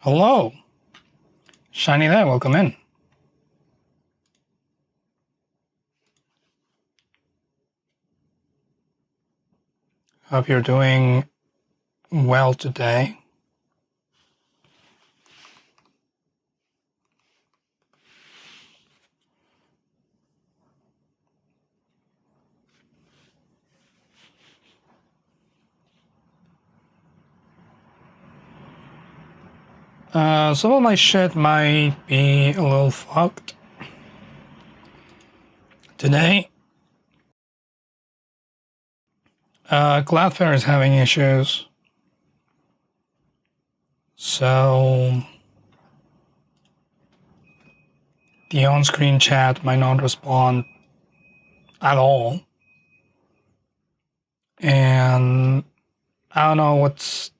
Hello, Shiny there, welcome in. Hope you're doing well today. Some of my shit might be a little fucked today. Cloudflare is having issues, so the on-screen chat might not respond at all, and I don't know what's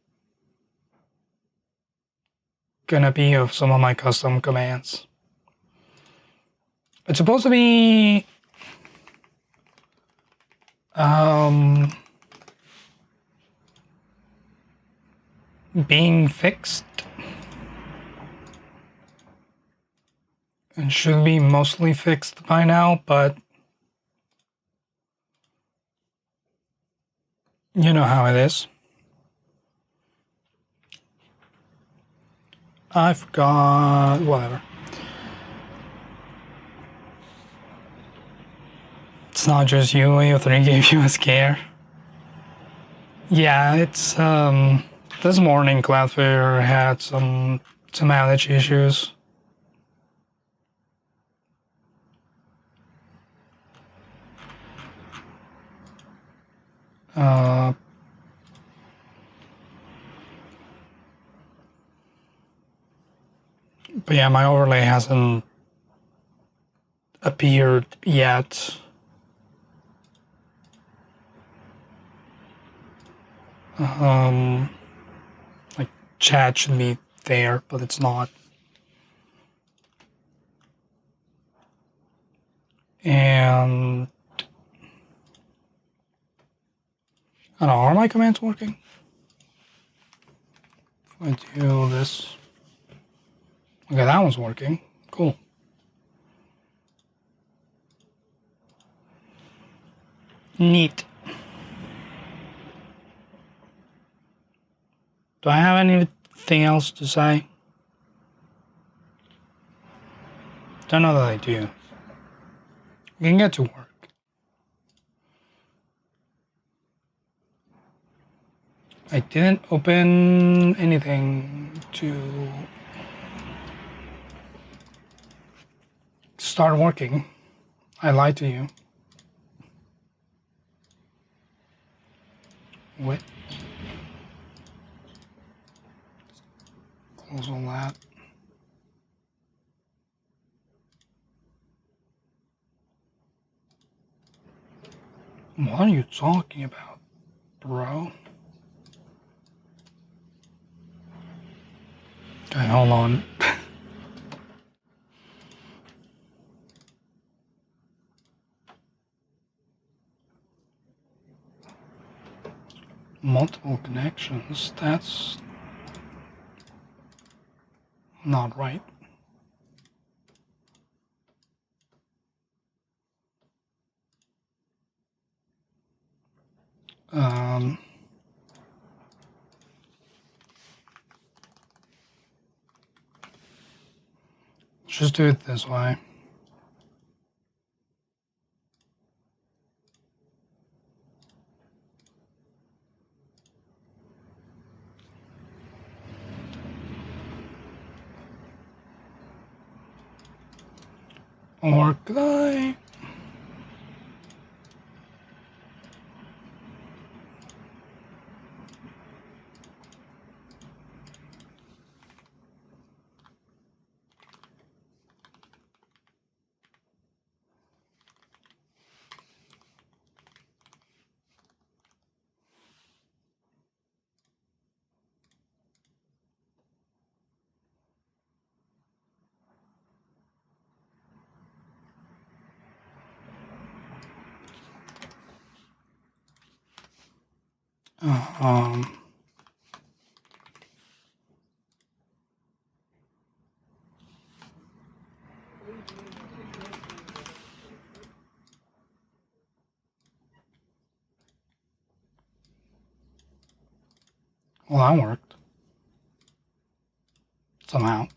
gonna be of some of my custom commands. It's supposed to be being fixed and should be mostly fixed by now, but you know how it is. I forgot, whatever. It's not just you, AO3 gave you a scare. Yeah, it's, this morning Cloudflare had some outage issues. But yeah, my overlay hasn't appeared yet. Like chat should be there, but it's not. And I don't know, are my commands working? If I do this. Okay, that one's working. Cool. Neat. Do I have anything else to say? Don't know that I do. We can get to work. I didn't open anything to start working. I lied to you. What? Close all that. What are you talking about, bro? Okay, hold on. Multiple connections, that's not right. Just do it this way. Or could I? Well, that worked. Somehow.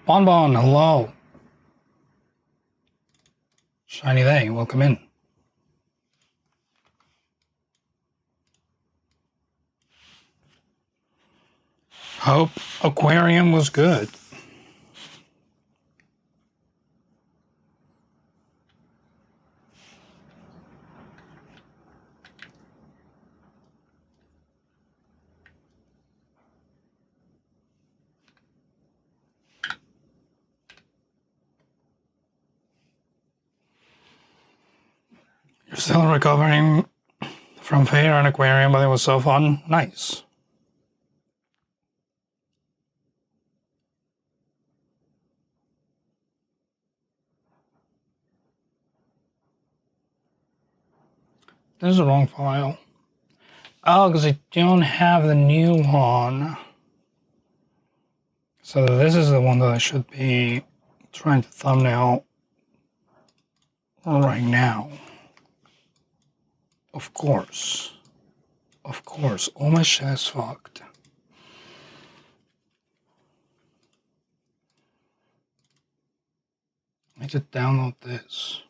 Bonbon, hello. Shiny day, welcome in. Hope aquarium was good. You're still recovering from fair and aquarium, but it was so fun. Nice. This is the wrong file. Oh, because I don't have the new one. So this is the one that I should be trying to thumbnail right now. Of course. Of course. All my shit is fucked. I need to download this.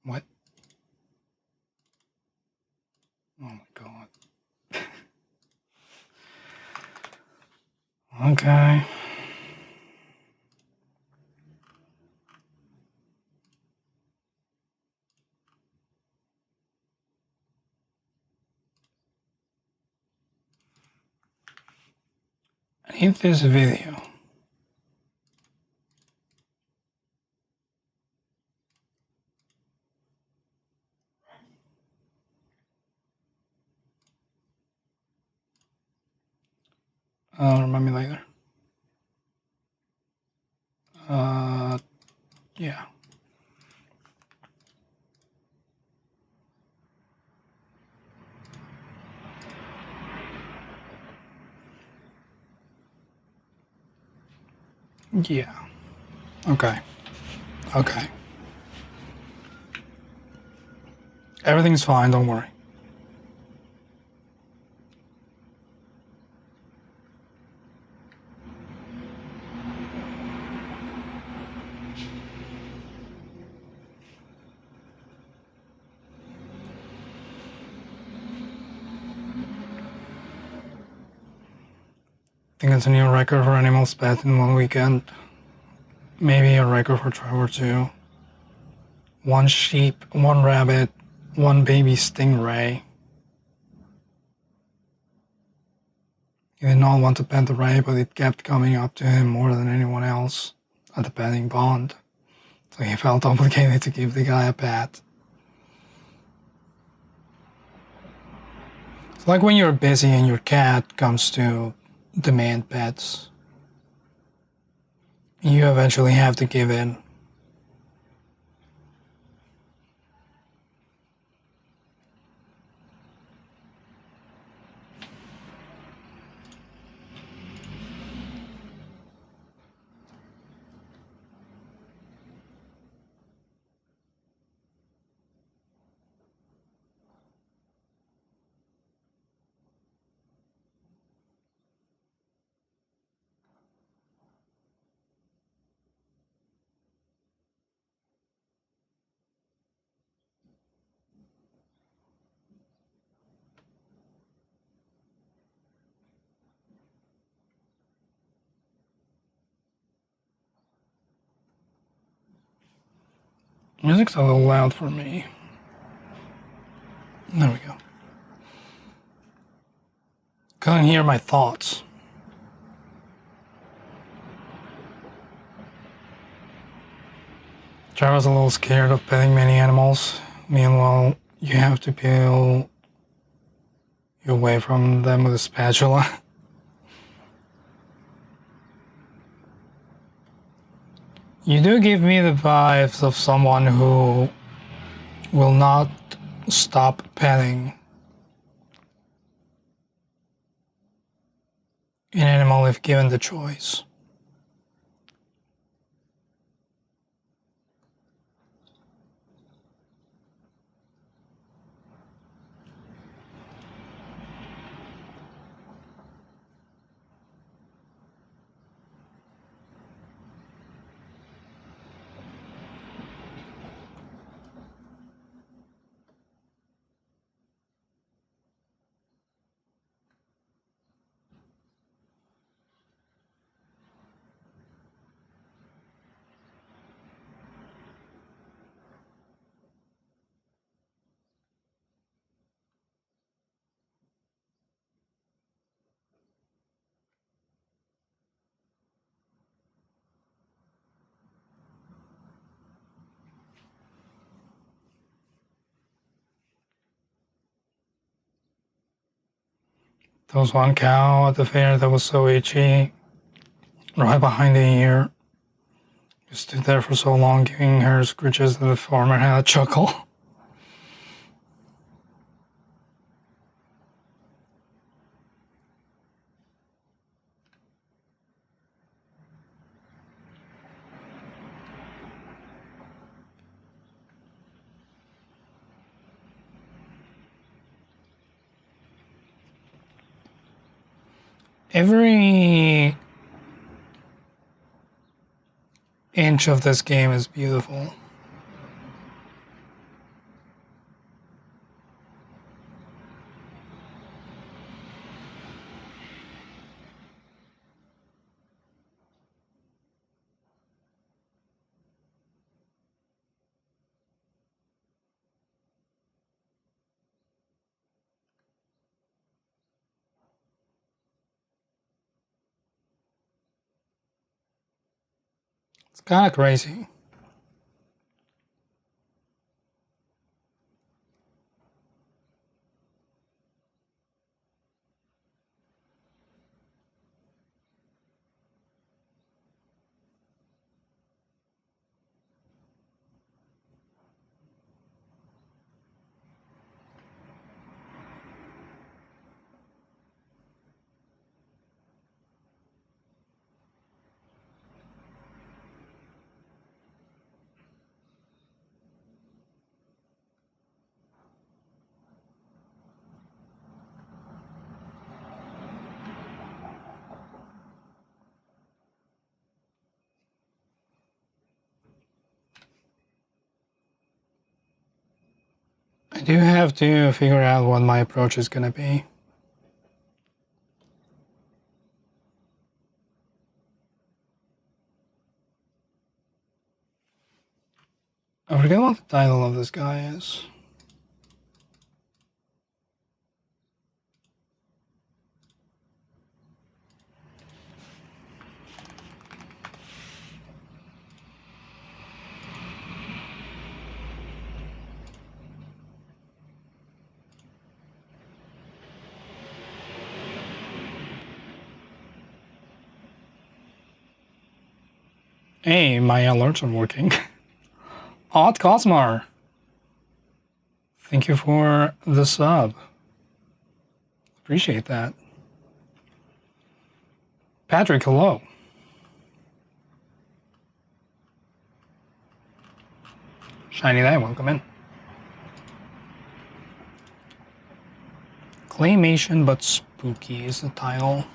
What? Oh my god. Okay. I need this video. Remind me later. Yeah. Yeah. Okay. Okay. Everything's fine, don't worry. I think it's a new record for animals pet in one weekend. Maybe a record for Trevor too. One sheep, one rabbit, one baby stingray. He did not want to pet the ray, but it kept coming up to him more than anyone else at the petting pond. So he felt obligated to give the guy a pat. It's like when you're busy and your cat comes to demand pets. You eventually have to give in. Music's a little loud for me. There we go. Couldn't hear my thoughts. Trevor's a little scared of petting many animals. Meanwhile, you have to peel you away from them with a spatula. You do give me the vibes of someone who will not stop petting an animal if given the choice. There was one cow at the fair that was so itchy, right behind the ear. You stood there for so long giving her scritches that the farmer had a chuckle. Every inch of this game is beautiful. It's kind of crazy. I do have to figure out what my approach is gonna be. I forget what the title of this guy is. Hey, my alerts are working. Odd Cosmar, thank you for the sub. Appreciate that. Patrick, hello. Shiny Day, welcome in. Claymation but spooky is the title.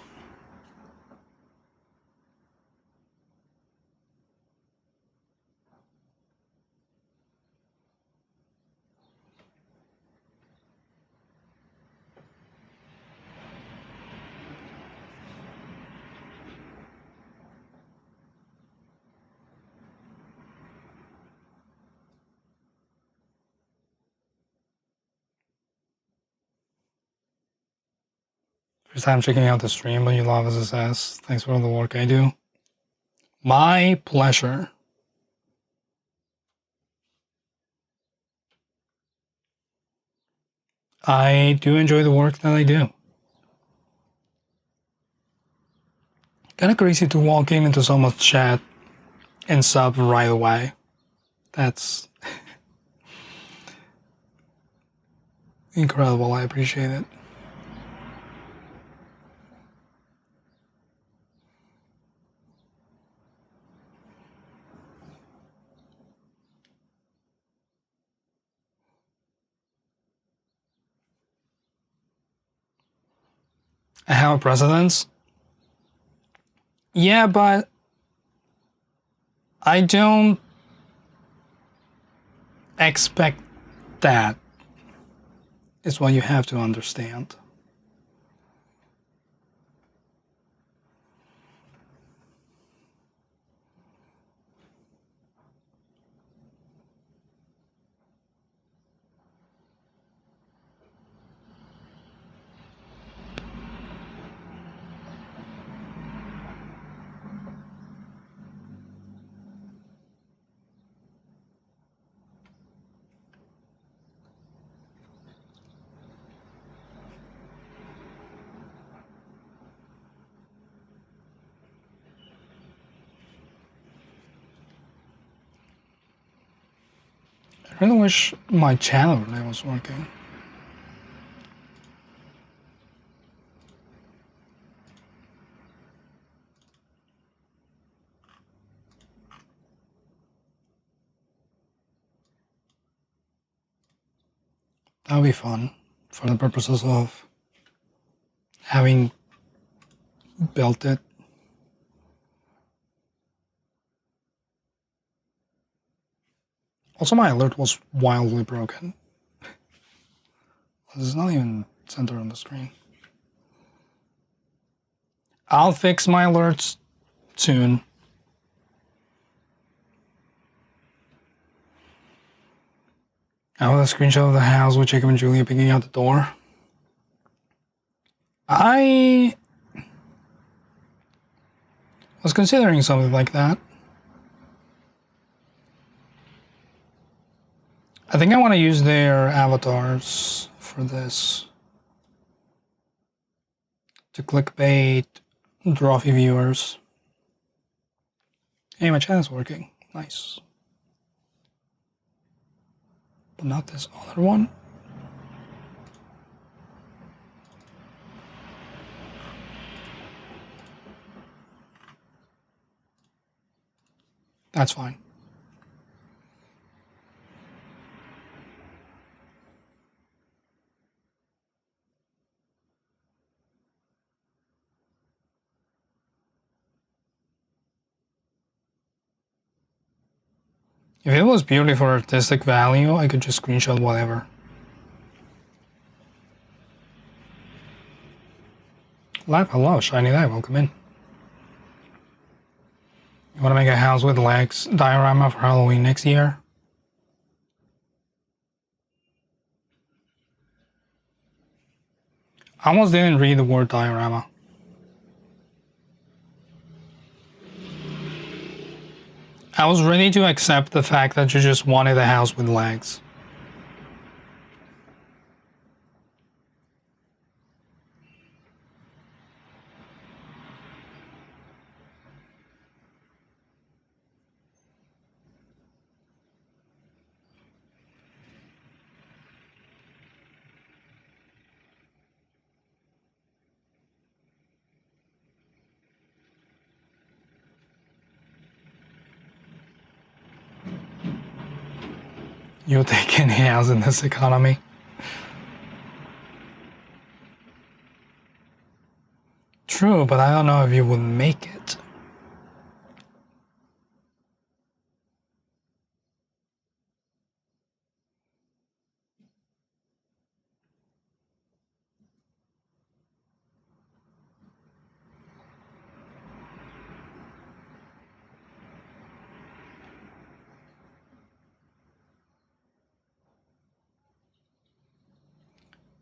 First time checking out the stream, but you love SSS. Thanks for all the work I do. My pleasure. I do enjoy the work that I do. Kind of crazy to walk into someone's chat and sub right away. That's incredible. I appreciate it. I have a precedence. Yeah, but I don't expect that, is what you have to understand. I really wish my channel relay was working. That would be fun for the purposes of having built it. Also, my alert was wildly broken. This is not even centered on the screen. I'll fix my alerts soon. I have a screenshot of the house with Jacob and Julia picking out the door. I was considering something like that. I think I want to use their avatars for this. To clickbait, trophy viewers. Hey, my channel's working. Nice. But not this other one. That's fine. If it was purely for artistic value, I could just screenshot whatever. Live, hello, Shiny Live, welcome in. You want to make a house with legs diorama for Halloween next year? I almost didn't read the word diorama. I was ready to accept the fact that you just wanted a house with legs. You'll take any house in this economy. True, but I don't know if you would make it.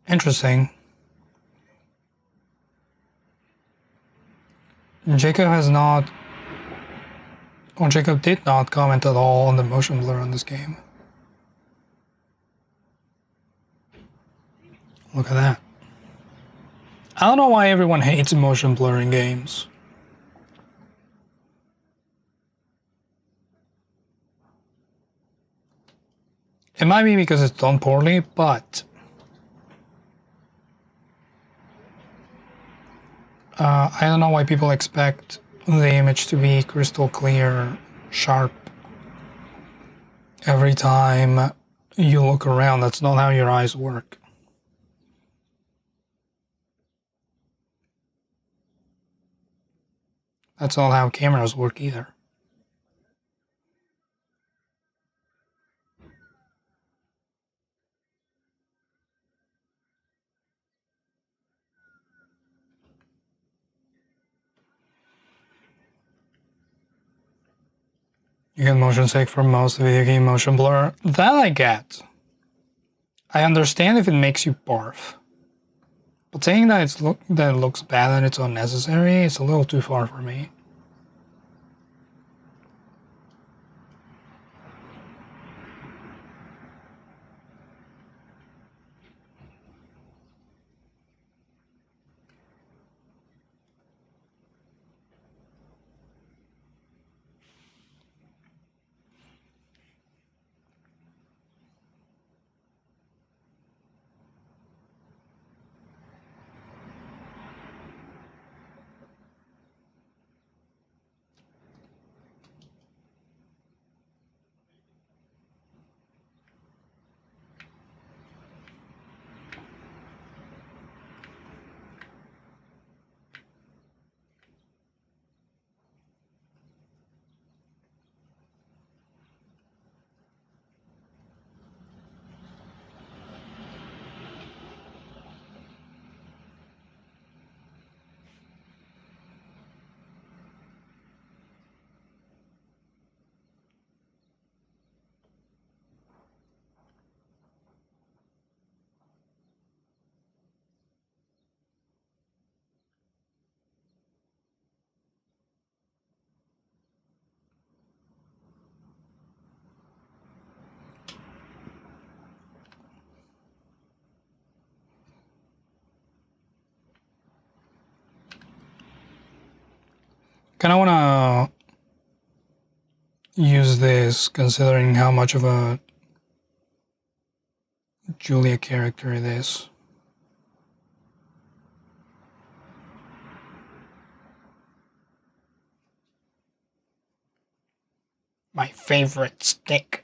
Interesting. Jacob has not, or Jacob did not comment at all on the motion blur on this game. Look at that. I don't know why everyone hates motion blur in games. It might be because it's done poorly, but I don't know why people expect the image to be crystal clear, sharp every time you look around. That's not how your eyes work. That's not how cameras work either. You get motion sick from most video game motion blur. That I get. I understand if it makes you barf. But saying that that it looks bad and it's unnecessary is a little too far for me. kind of want to use this considering how much of a Julia character it is. My favorite stick.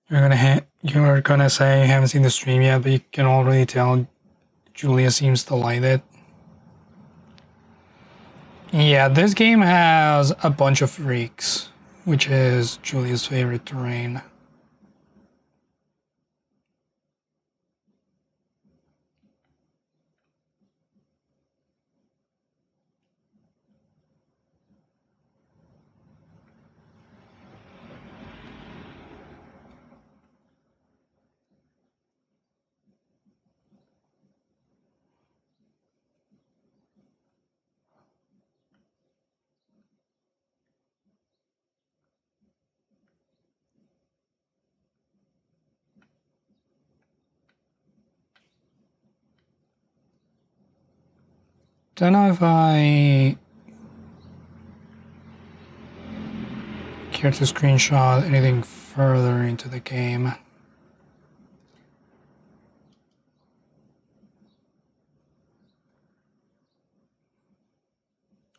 You're gonna say you haven't seen the stream yet, but you can already tell Julia seems to like it. Yeah, this game has a bunch of freaks, which is Julia's favorite terrain. Don't know if I care to screenshot anything further into the game.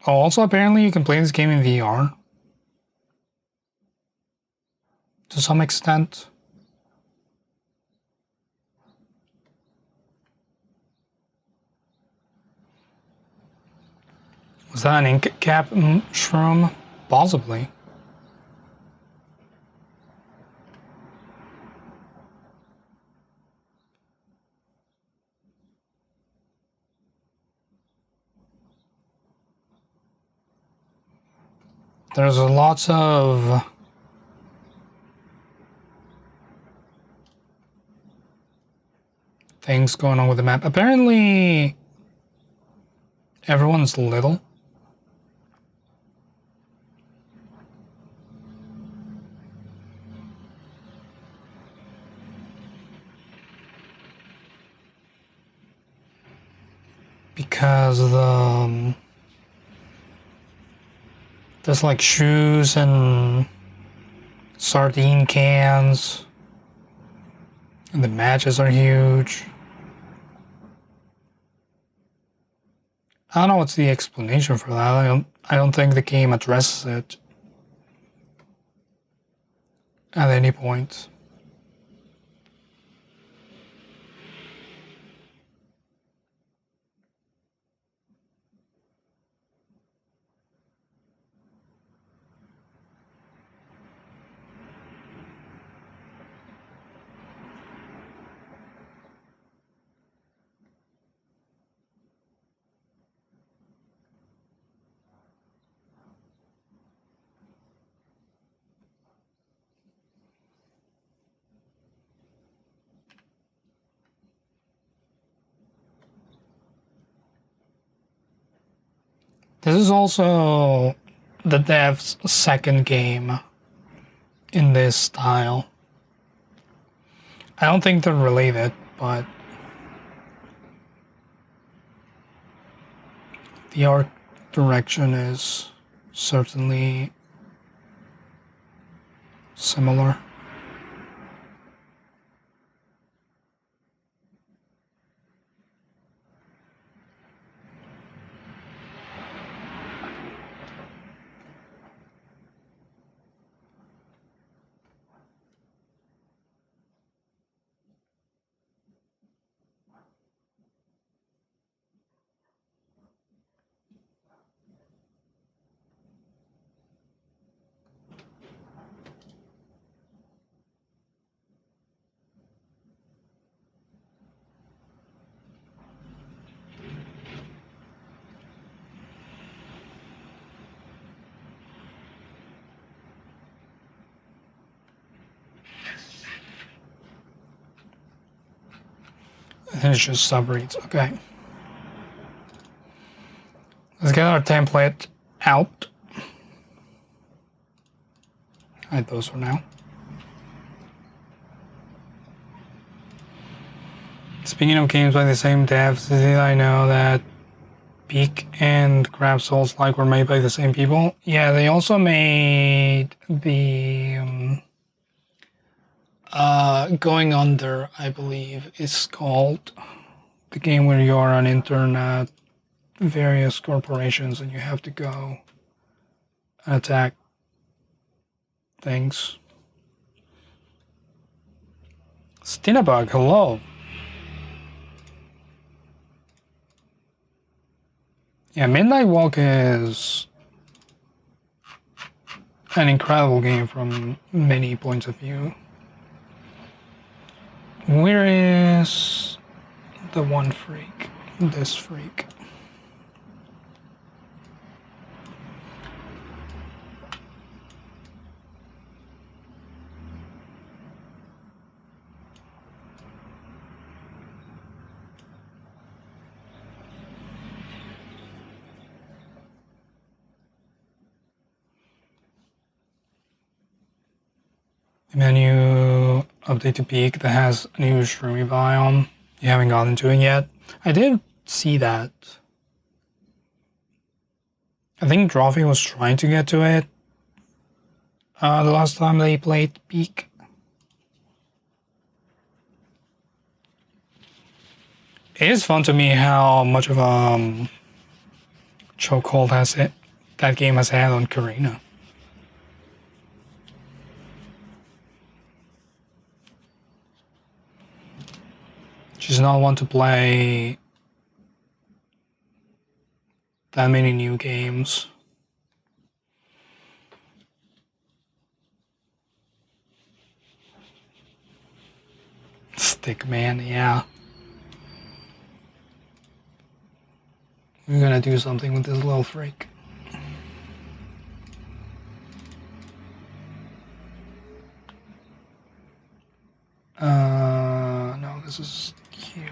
Oh, also apparently you can play this game in VR. To some extent. Was that an ink cap shroom? Possibly. There's lots of things going on with the map. Apparently everyone's little. Because there's like shoes and sardine cans, and the matches are huge. I don't know what's the explanation for that. I don't think the game addresses it at any point. This is also the dev's second game in this style. I don't think they're related, but the art direction is certainly similar. And it's just subreads. Okay. Let's get our template out. hide those for now. Speaking of games by the same devs, did I know that Peak and Crab Souls-like were made by the same people? Yeah, they also made the Going Under, I believe, is called. The game where you are on internet, various corporations, and you have to go and attack things. Stinabug, hello. Yeah, Midnight Walk is an incredible game from many points of view. Where is the one freak? This freak. Menu update to Peak that has a new shroomy biome. You haven't gotten to it yet. I did see that. I think Trophy was trying to get to it the last time they played Peak. It is fun to me how much of a chokehold that game has had on Karina. She's not one to play that many new games. Stickman, yeah. We're gonna do something with this little freak. No, this is here.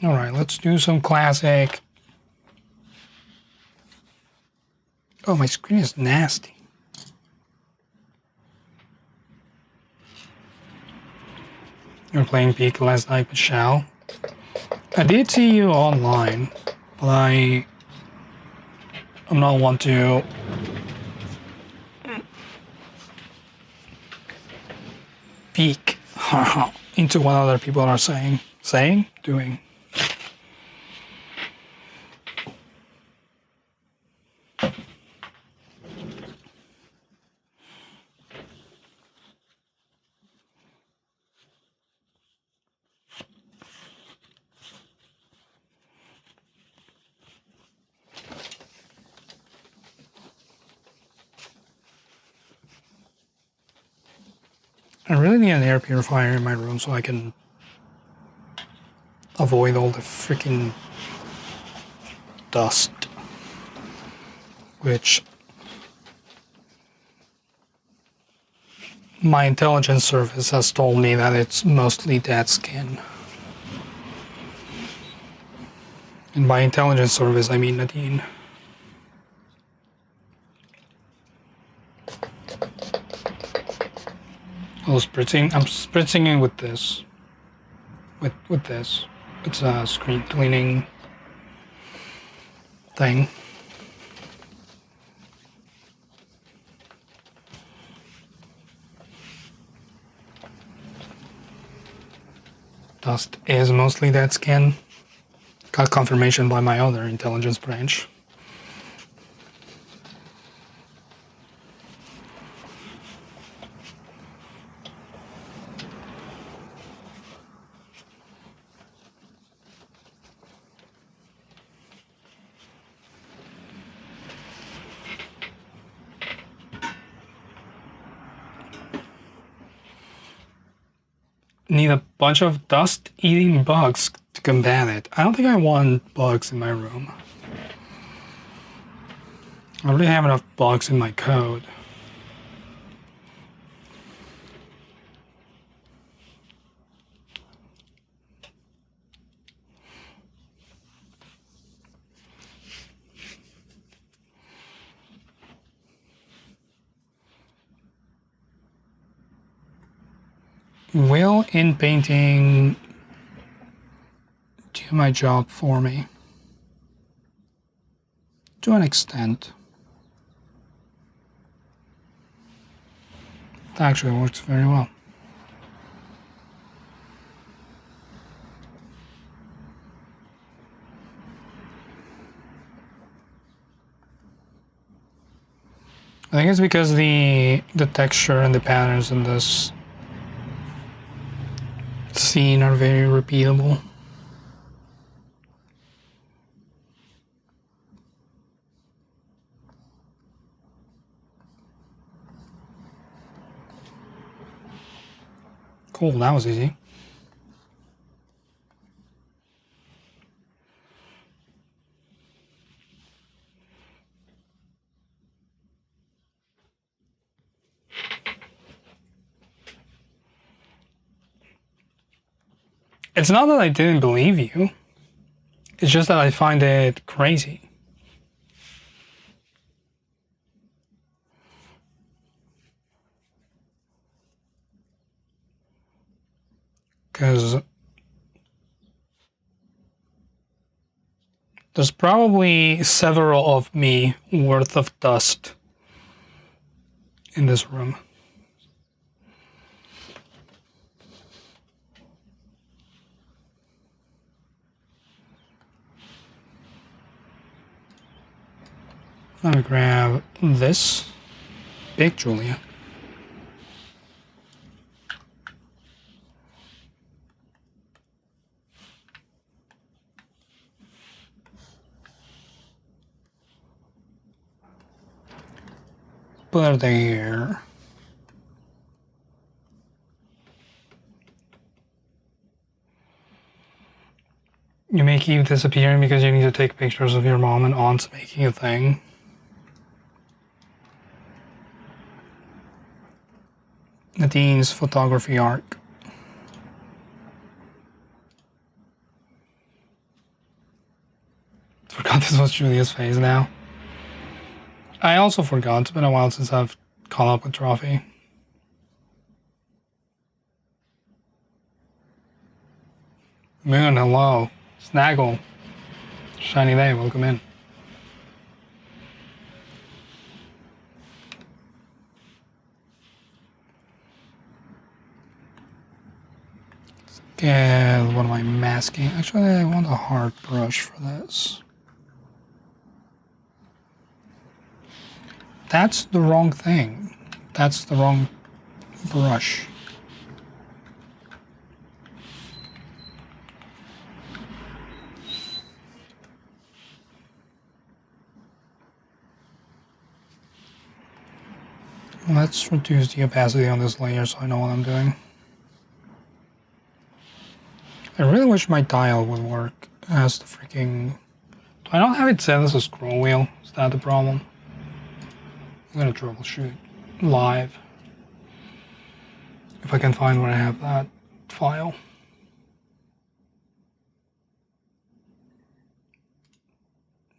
All right, let's do some classic. Oh, my screen is nasty. You were playing Peak last night, Michelle. I did see you online, but I'm not one to peek into what other people are saying, doing. I really need an air purifier in my room so I can avoid all the freaking dust, which my intelligence service has told me that it's mostly dead skin. And by intelligence service, I mean Nadine. I'm spritzing it with this. With this. It's a screen cleaning thing. Dust is mostly dead skin. Got confirmation by my other intelligence branch. need a bunch of dust-eating bugs to combat it. I don't think I want bugs in my room. I already have enough bugs in my code. Will in painting do my job for me? To an extent. It actually works very well. I think it's because the texture and the patterns in this scene are very repeatable. Cool, that was easy. It's not that I didn't believe you. It's just that I find it crazy. Because there's probably several of me worth of dust in this room. Let me grab this. Big Julia. Put her there. You may keep disappearing because you need to take pictures of your mom and aunts making a thing. Nadine's photography arc. Forgot this was Julia's face now. I also forgot. It's been a while since I've caught up with Trophy. Moon, hello. Snaggle. Shiny day, welcome in. Let's get, what am I masking? Actually, I want a hard brush for this. That's the wrong thing. That's the wrong brush. Let's reduce the opacity on this layer so I know what I'm doing. I really wish my dial would work as the freaking... Do I not have it set as a scroll wheel? Is that the problem? I'm gonna troubleshoot live. If I can find where I have that file.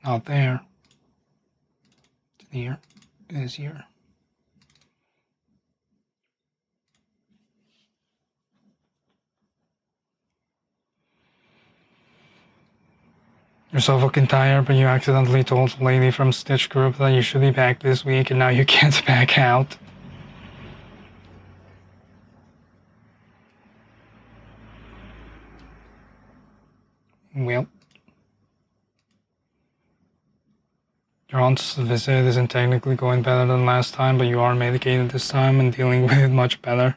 Not there. It's here. It is here. You're so fucking tired, but you accidentally told the lady from Stitch Group that you should be back this week and now you can't back out. Well. Your aunt's visit isn't technically going better than last time, but you are medicated this time and dealing with it much better.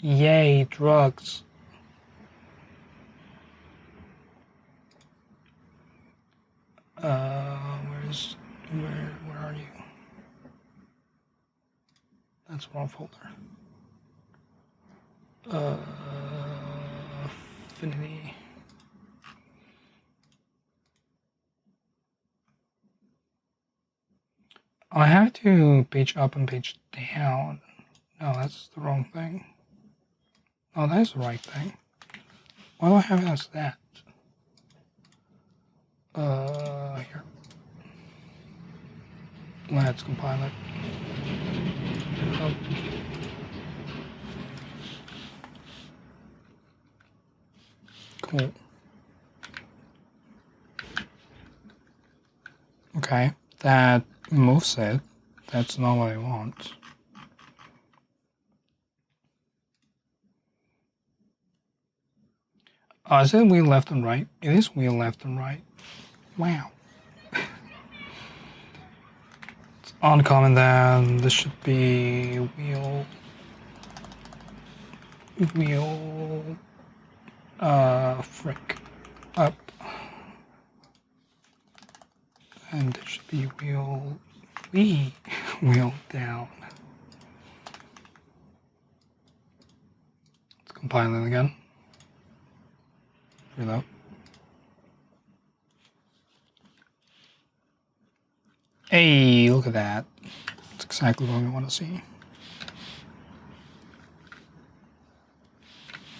Yay, drugs. Where are you? That's wrong folder. Affinity. I have to page up and page down. No, that's the wrong thing. Oh, that's the right thing. Why do I have it as that? Here. Let's compile it. Oh. Cool. Okay, that moves it. That's not what I want. Oh, is it wheel left and right? It is wheel left and right. Wow. It's uncommon then. This should be wheel, frick, up. And it should be wheel down. Let's compile it again. Reload. Hey, look at that. That's exactly what we want to see.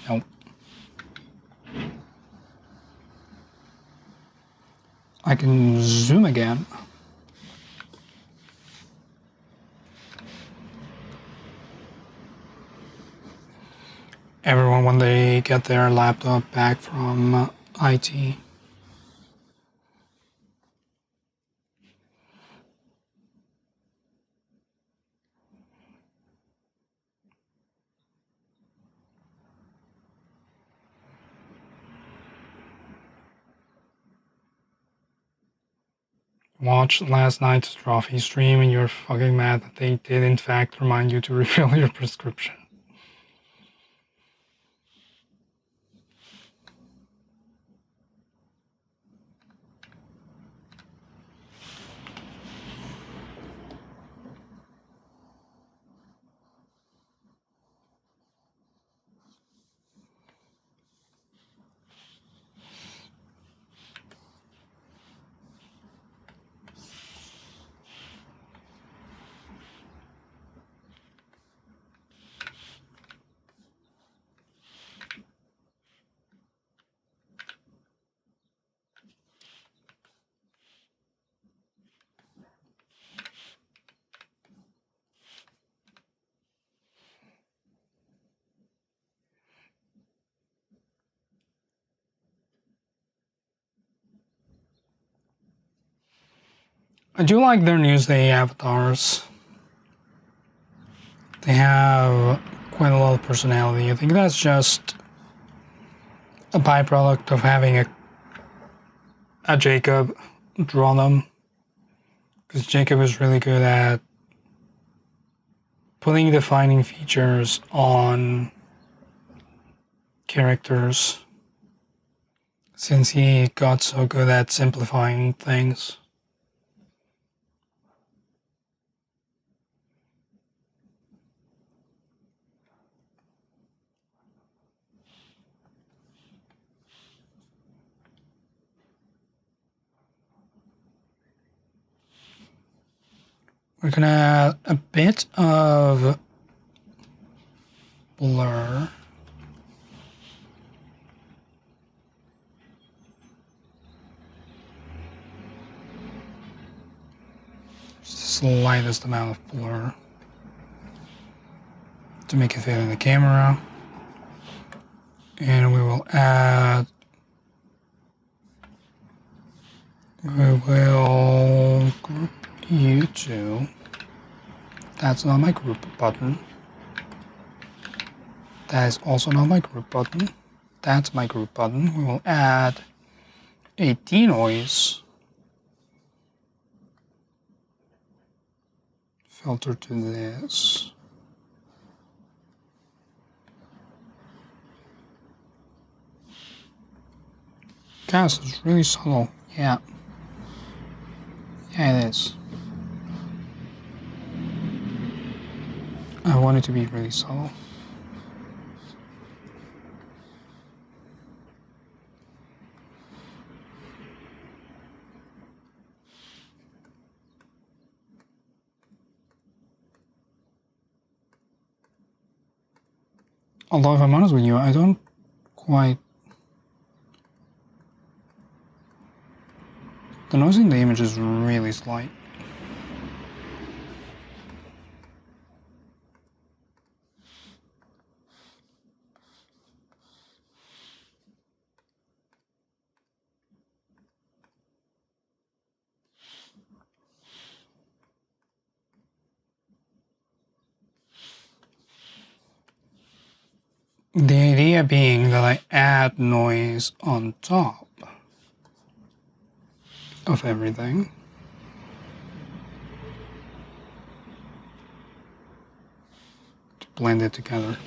Nope. I can zoom again. Everyone, when they get their laptop back from IT. Watched last night's trophy stream and you're fucking mad that they did in fact remind you to refill your prescription. I do like their Newsday avatars. They have quite a lot of personality. I think that's just a byproduct of having a Jacob draw them. Because Jacob is really good at putting defining features on characters, since he got so good at simplifying things. We're gonna add a bit of blur. Just the slightest amount of blur to make it fit in the camera. And we will add, we will group you two. That's not my group button. That is also not my group button. That's my group button. We will add a denoise filter to this. Gas is really subtle. Yeah. Yeah, it is. I want it to be really subtle. Although if I'm honest with you, I don't quite... The noise in the image is really slight. The idea being that I add noise on top of everything. To blend it together.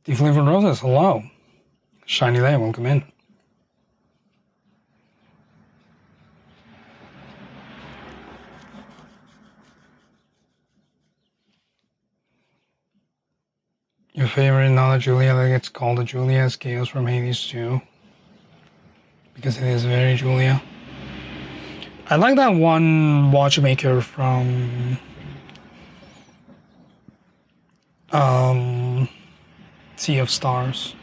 The flavored roses, hello. Shiny there, welcome in. Your favorite, not a Julia, like it's called a Julia, is Chaos from Hades 2. Because it is very Julia. I like that one watchmaker from Sea of Stars.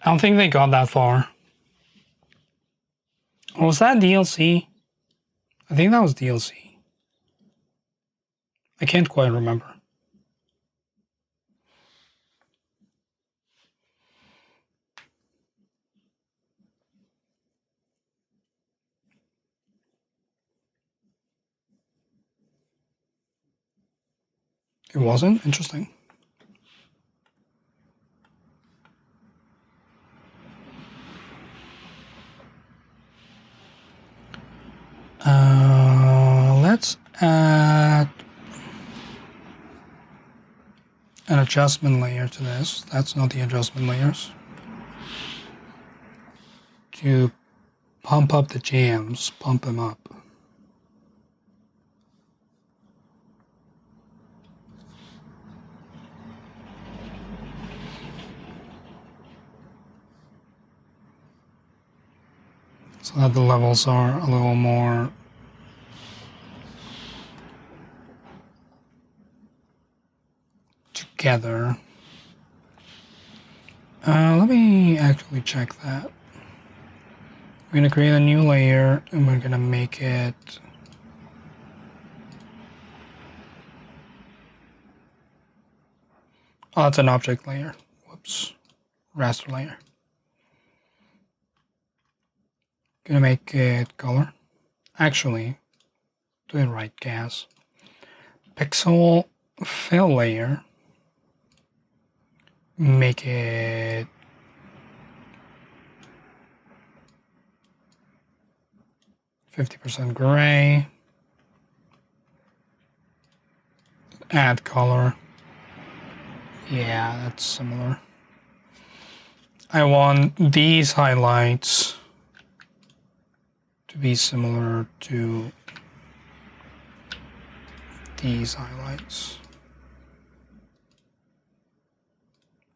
I don't think they got that far. Or was that DLC? I think that was DLC. I can't quite remember. It wasn't? Interesting. Let's add an adjustment layer to this. That's not the adjustment layers. To pump up the jams, pump them up. So that the levels are a little more together. Let me actually check that. We're gonna create a new layer and we're gonna make it it's an object layer. Whoops. Raster layer. Gonna make it color. Actually, do it right, Khaz. Pixel fill layer. Make it %50 gray. Add color. Yeah, that's similar. I want these highlights to be similar to these highlights.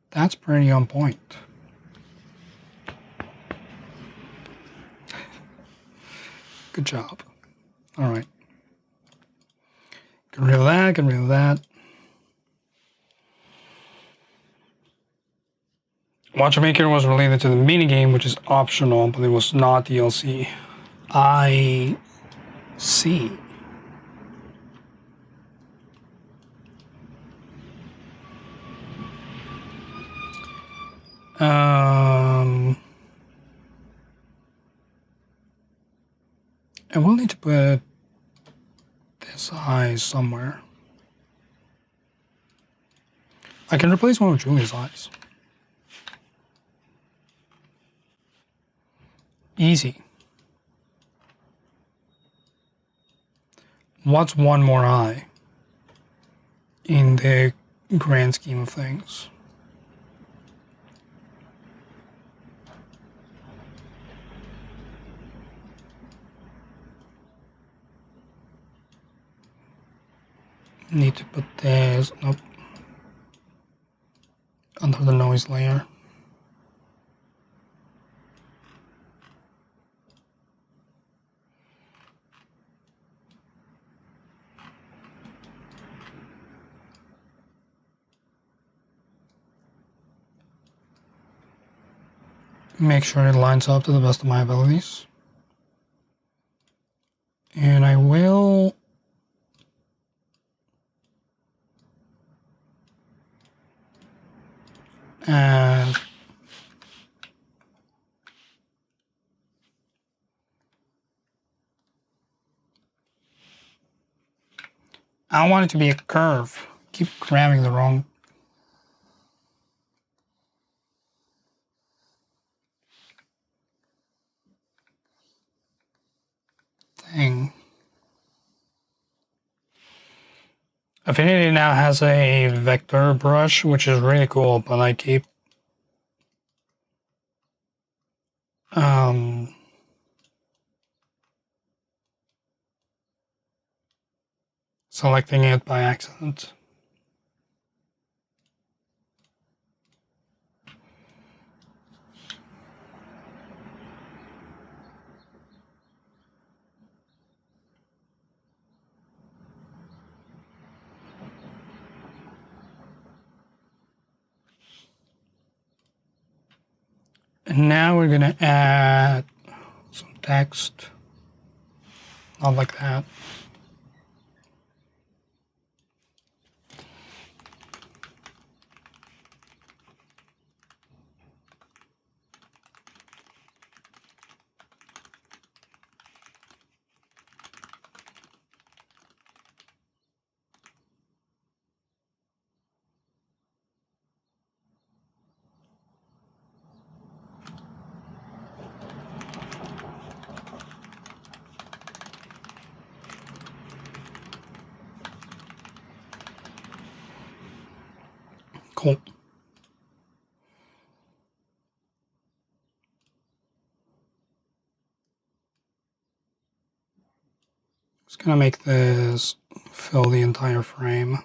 That's pretty on point. Good job. All right. Get rid of that, get rid of that. Watchmaker was related to the minigame, which is optional, but it was not DLC. I see. I will need to put this eye somewhere. I can replace one with Julia's eyes. Easy. What's one more eye? in the grand scheme of things. Need to put this, nope, under the noise layer. Make sure it lines up to the best of my abilities. And I will add I want it to be a curve. Keep grabbing the wrong thing. Affinity now has a vector brush, which is really cool, but I keep selecting it by accident. And now we're gonna add some text, not like that. Cool. Just gonna make this fill the entire frame.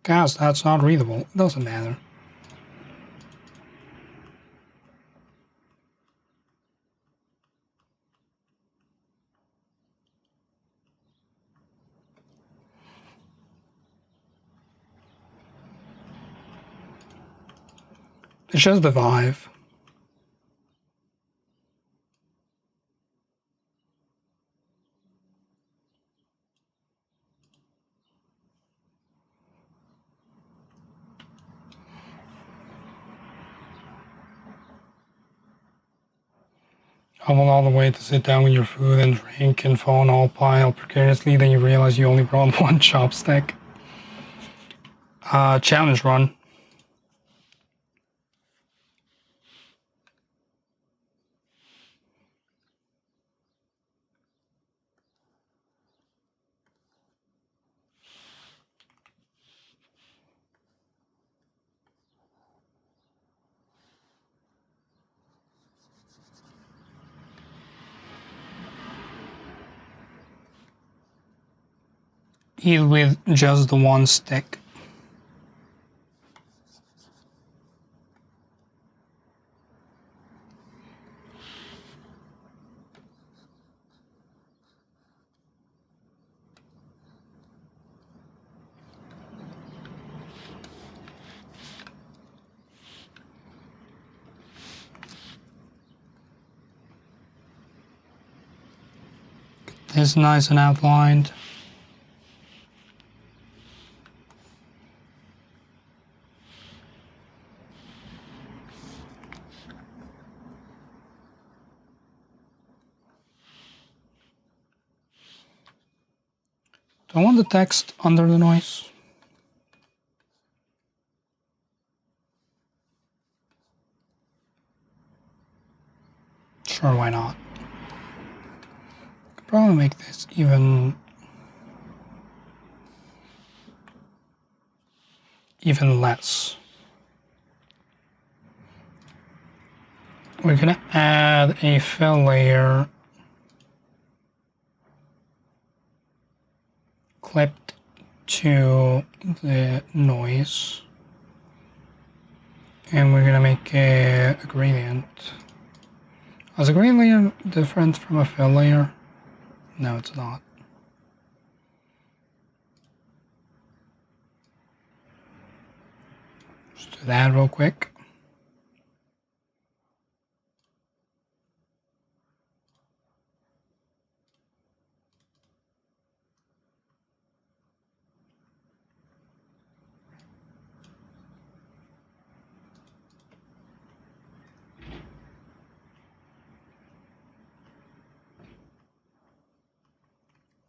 Khaz, that's not readable. It doesn't matter. It's just the vibe. Hobble all the way to sit down with your food and drink and phone all pile precariously, then you realize you only brought one chopstick. Challenge run. Eat with just the one stick. It's nice and outlined. Do I want the text under the noise? Sure, why not? Could probably make this even even less. We're gonna add a fill layer clipped to the noise, and we're gonna make a gradient. Is a gradient layer different from a fill layer? No, it's not. Just do that real quick.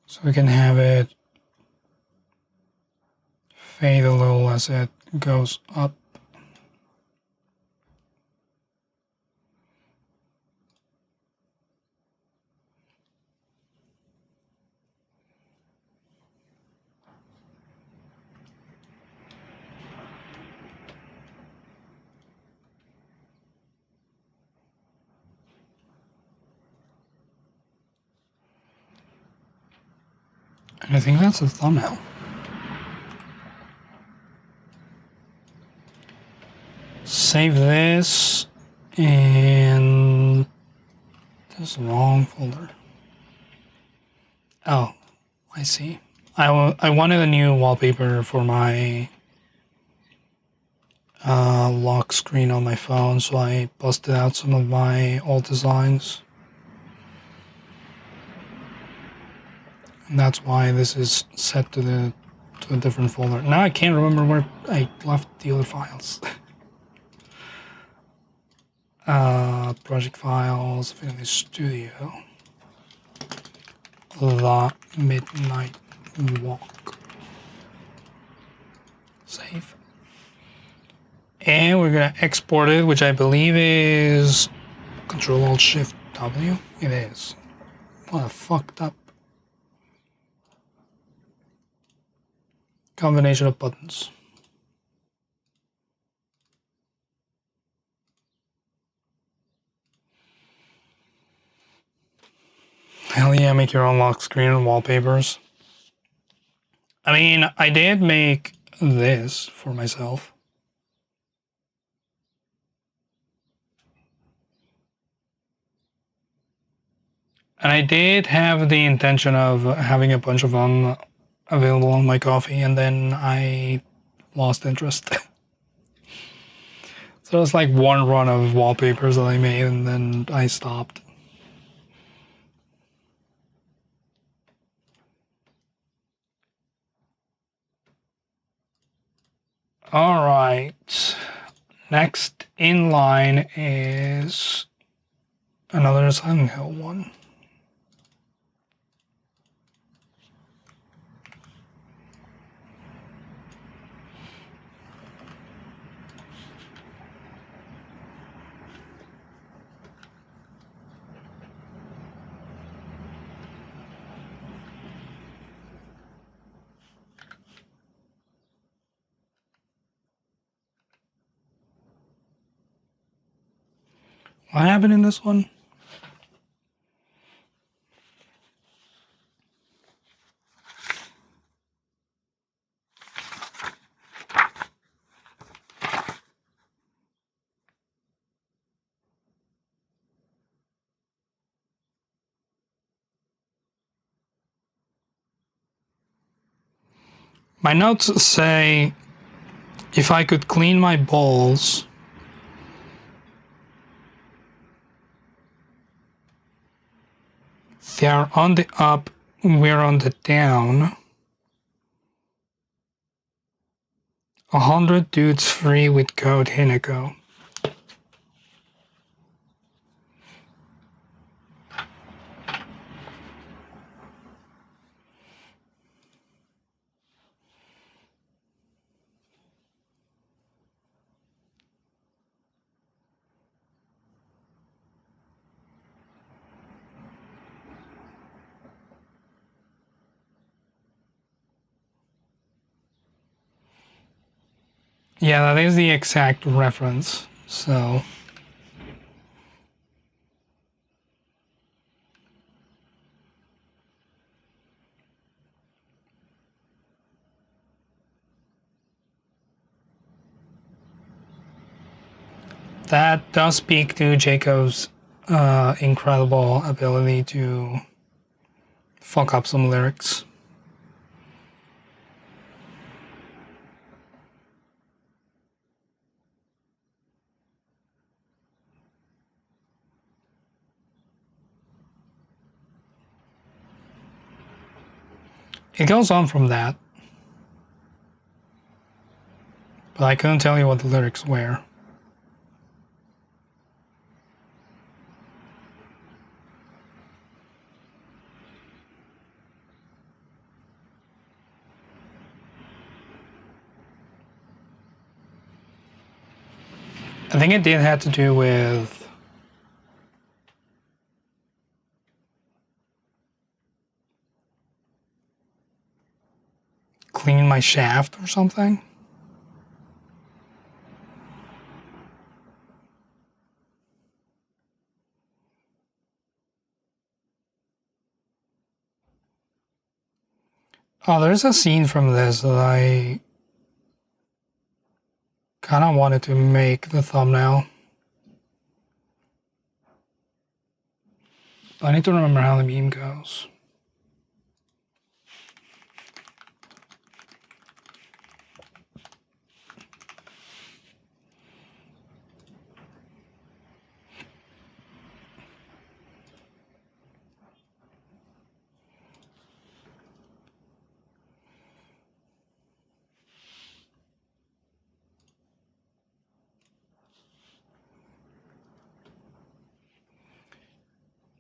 So we can have it fade a little as it goes up. And I think that's a thumbnail. Save this, and this is the wrong folder. Oh, I see. I wanted a new wallpaper for my lock screen on my phone, so I busted out some of my old designs. And that's why this is set to a different folder. Now I can't remember where I left the other files. Project files, Infinity Studio, The Midnight Walk. Save. And we're gonna export it, which I believe is Control-Alt-Shift-W. It is. What a fucked up combination of buttons. Hell yeah, make your own lock screen and wallpapers. I mean, I did make this for myself. And I did have the intention of having a bunch of them available on my coffee, and then I lost interest. So it was like one run of wallpapers that I made, and then I stopped. All right. Next in line is another Silent Hill one. What happened in this one? My notes say if I could clean my balls, they're on the up, we're on the down. 100 dudes free with code Hinako. Yeah, that is the exact reference, so... That does speak to Jacob's incredible ability to fuck up some lyrics. It goes on from that, but I couldn't tell you what the lyrics were. I think it did have to do with clean my shaft or something. Oh, there's a scene from this that I kind of wanted to make the thumbnail. I need to remember how the meme goes.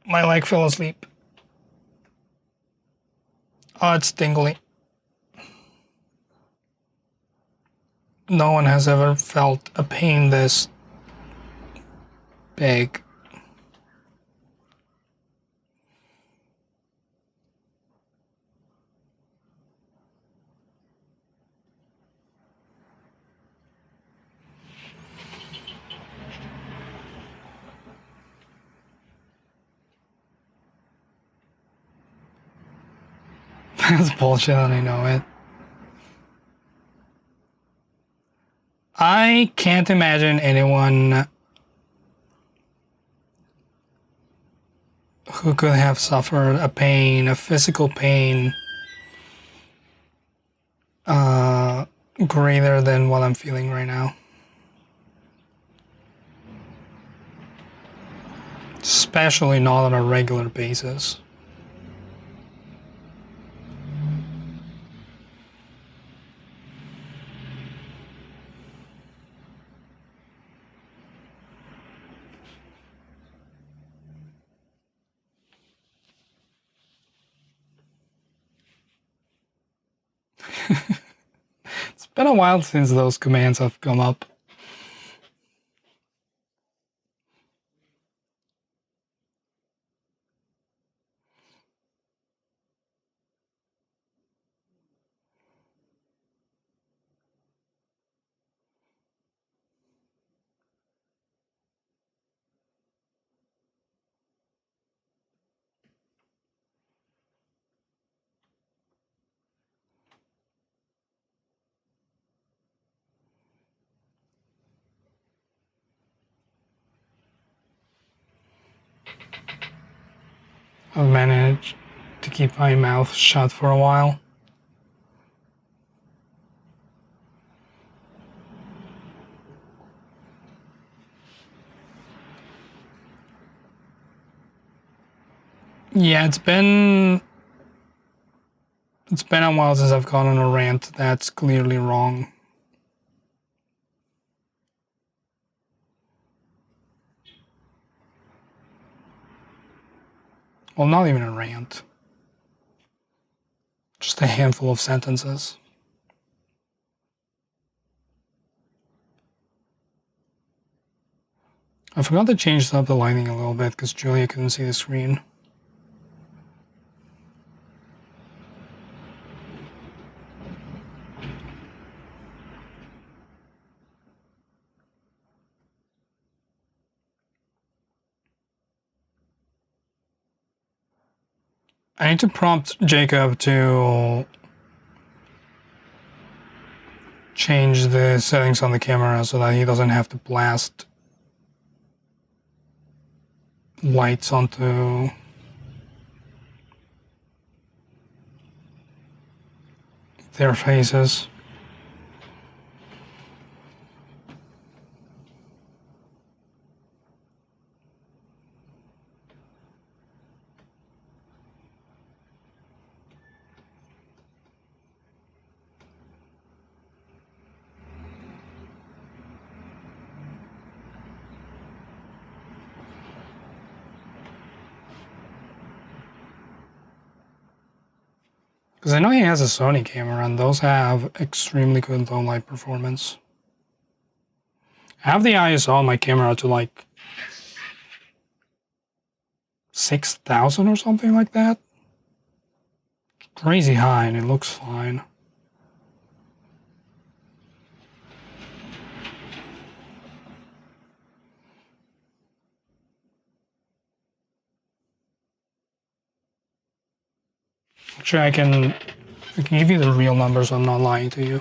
My leg fell asleep. Oh, it's tingly. No one has ever felt a pain this big. That's bullshit and I know it. I can't imagine anyone who could have suffered a pain, a physical pain, greater than what I'm feeling right now. Especially not on a regular basis. It's been a while since those commands have come up. I've managed to keep my mouth shut for a while. Yeah, it's been a while since I've gone on a rant that's clearly wrong. Well, not even a rant. Just a handful of sentences. I forgot to change up the lighting a little bit because Julia couldn't see the screen. I need to prompt Jacob to change the settings on the camera so that he doesn't have to blast lights onto their faces. Because I know he has a Sony camera, and those have extremely good low light performance. I have the ISO on my camera to like 6,000 or something like that. Crazy high, and it looks fine. Actually, I can give you the real numbers, so I'm not lying to you.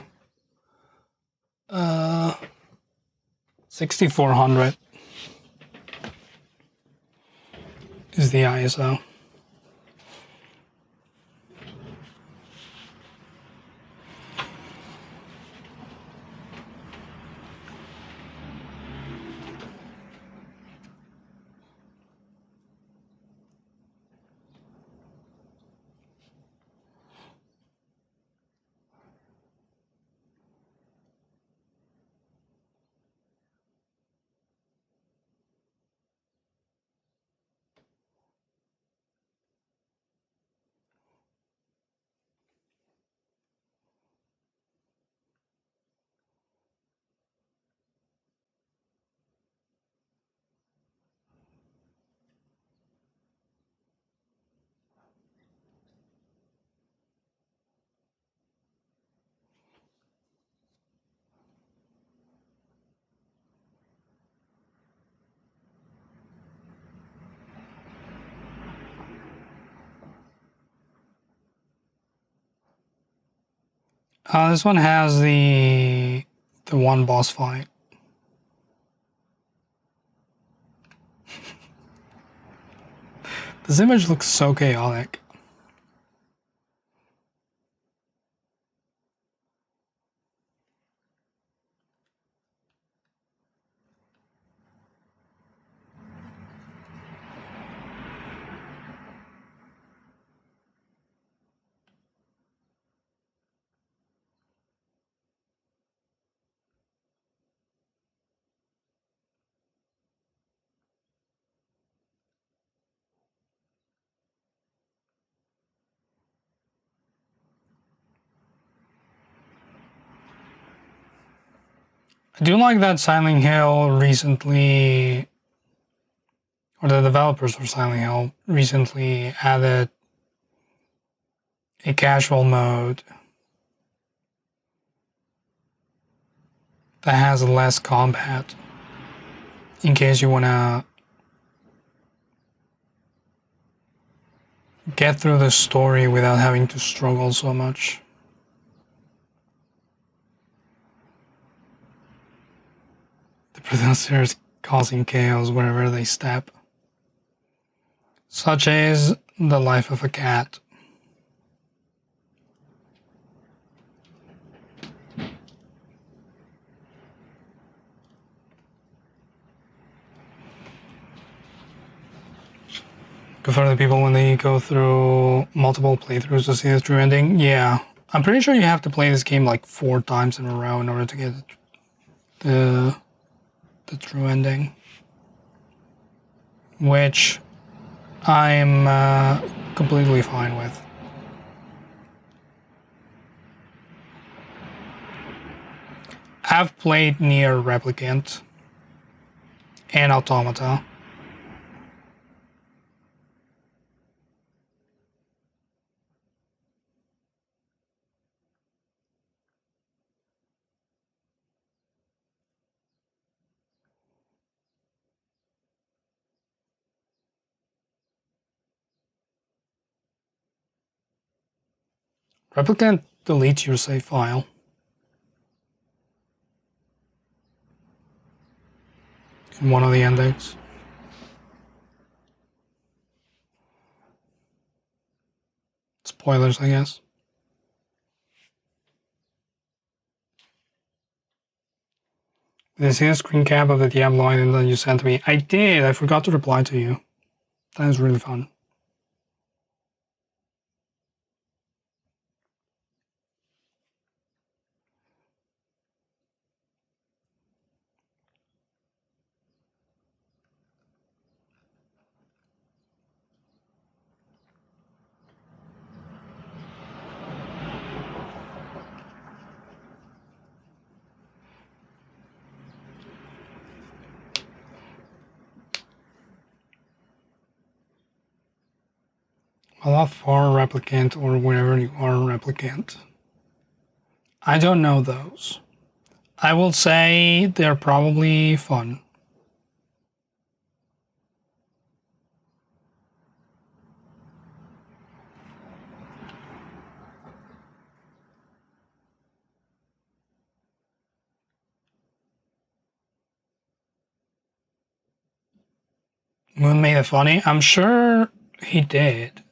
6400 is the ISO. This one has the one boss fight. This image looks so chaotic. I do like that Silent Hill recently, or the developers for Silent Hill recently added a casual mode that has less combat in case you want to get through the story without having to struggle so much. The producer is causing chaos wherever they step. Such is the life of a cat. Good for the people when they go through multiple playthroughs to see the true ending. Yeah, I'm pretty sure you have to play this game like 4 times in a row in order to get the true ending, which I'm completely fine with. I've played Nier Replicant and Automata. Replicant deletes your save file. In one of the endings. Spoilers, I guess. Did you see the screen cap of the Diablo item that you sent me? I did. I forgot to reply to you. That was really fun. I love for replicant or wherever you are replicant. I don't know those. I will say they're probably fun. Moon made it funny. I'm sure he did.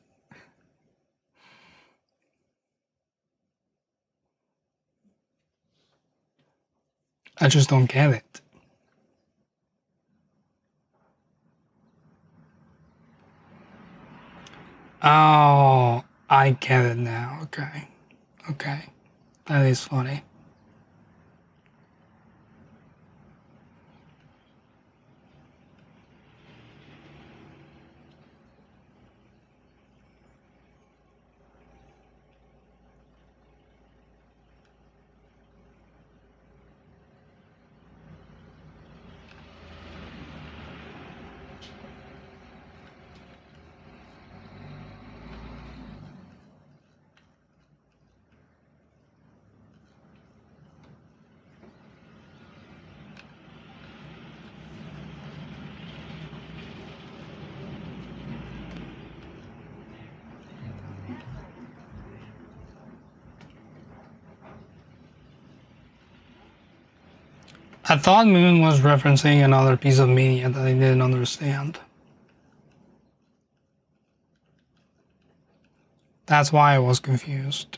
I just don't get it. Oh, I get it now. Okay. Okay. That is funny. I thought Moon was referencing another piece of media that I didn't understand. That's why I was confused.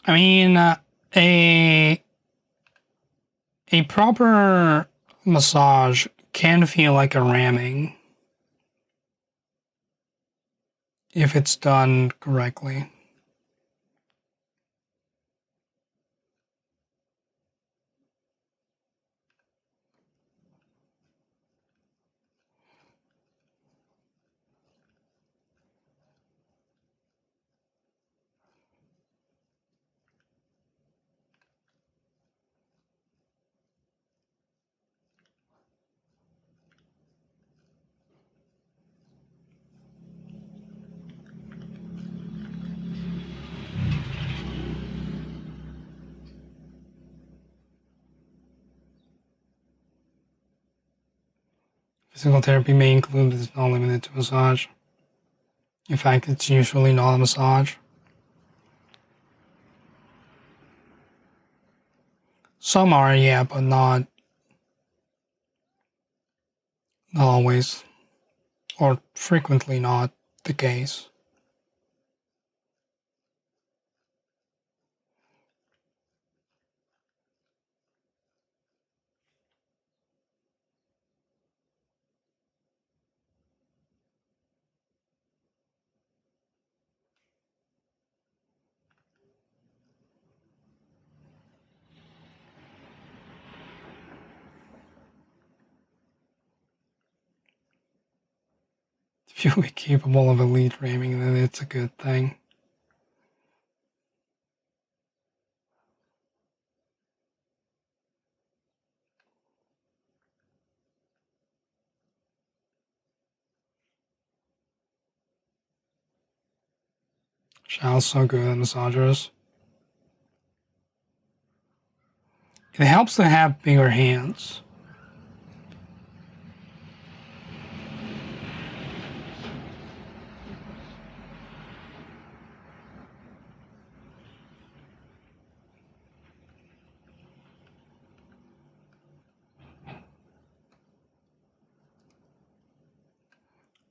I mean, a proper massage can feel like a ramming if it's done correctly. Physical therapy may include, but it's not limited to massage. In fact, it's usually not a massage. Some are, yeah, but not always. or frequently not, the case. If you're capable of elite framing, then it's a good thing. Shell's so good at massagers. It helps to have bigger hands.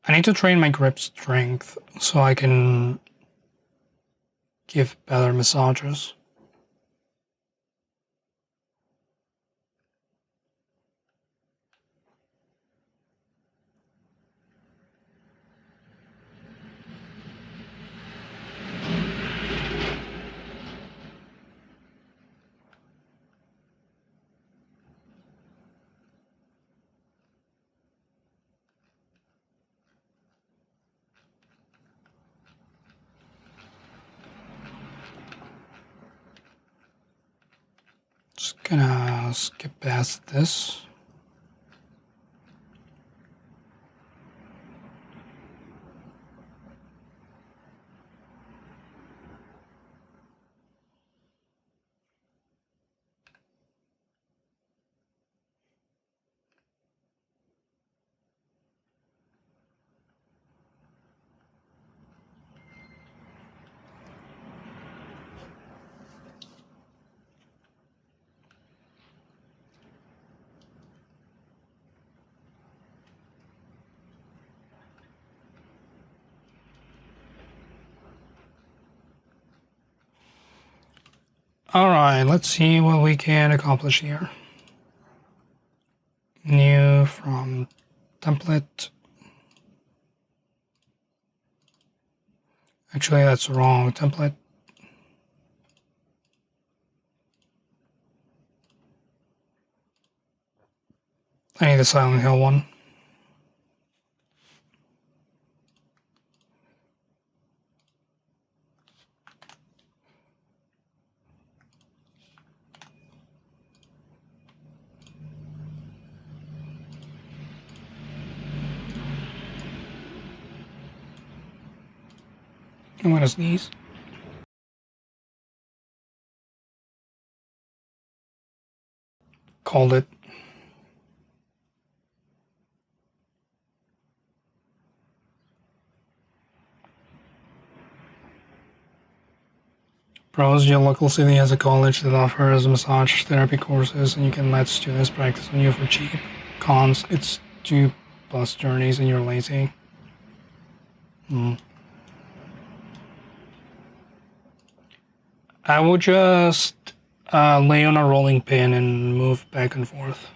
I need to train my grip strength so I can give better massages. Just gonna skip past this. Alright, let's see what we can accomplish here. New from template. Actually, that's wrong. Template. I need the Silent Hill one. I'm gonna sneeze. Called it. Pros, your local city has a college that offers massage therapy courses and you can let students practice on you for cheap. Cons, it's 2 bus journeys and you're lazy. I would just lay on a rolling pin and move back and forth.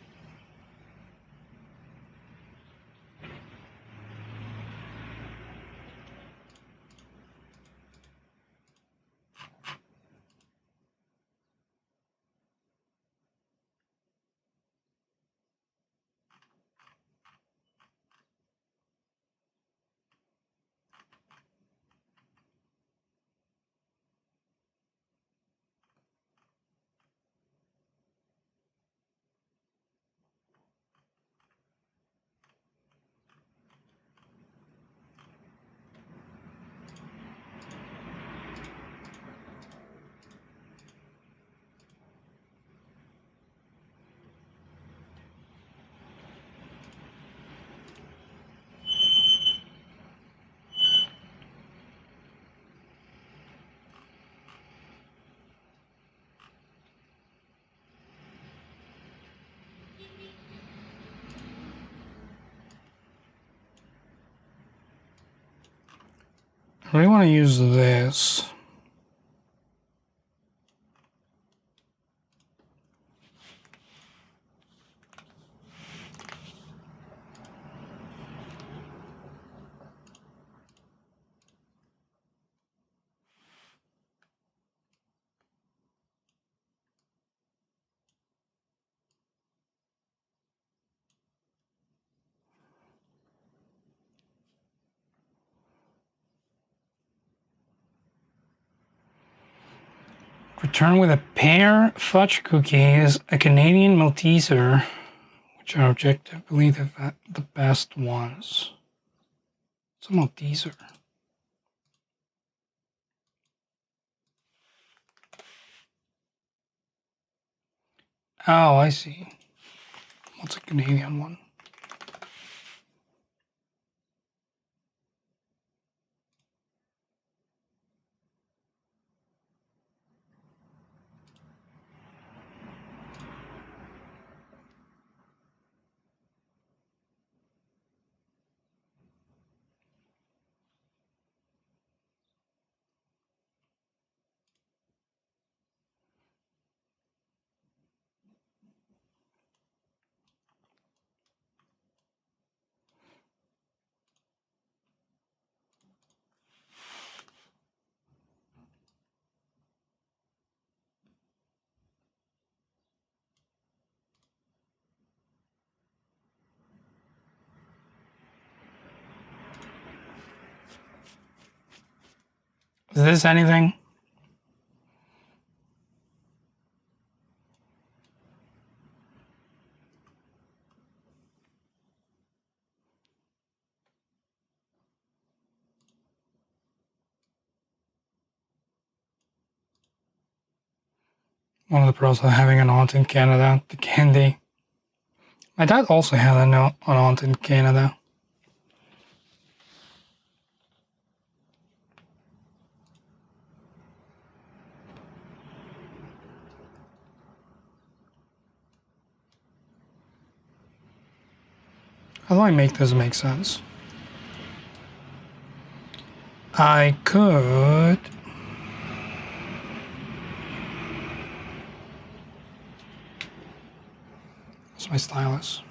I really want to use this. Return with a pair fudge cookies, a Canadian Malteser, which are objectively the best ones. It's a Malteser. Oh, I see. What's a Canadian one? Is this anything? One of the pros of having an aunt in Canada, the candy. My dad also had an aunt in Canada. How do I make this make sense? I could... Where's my stylus?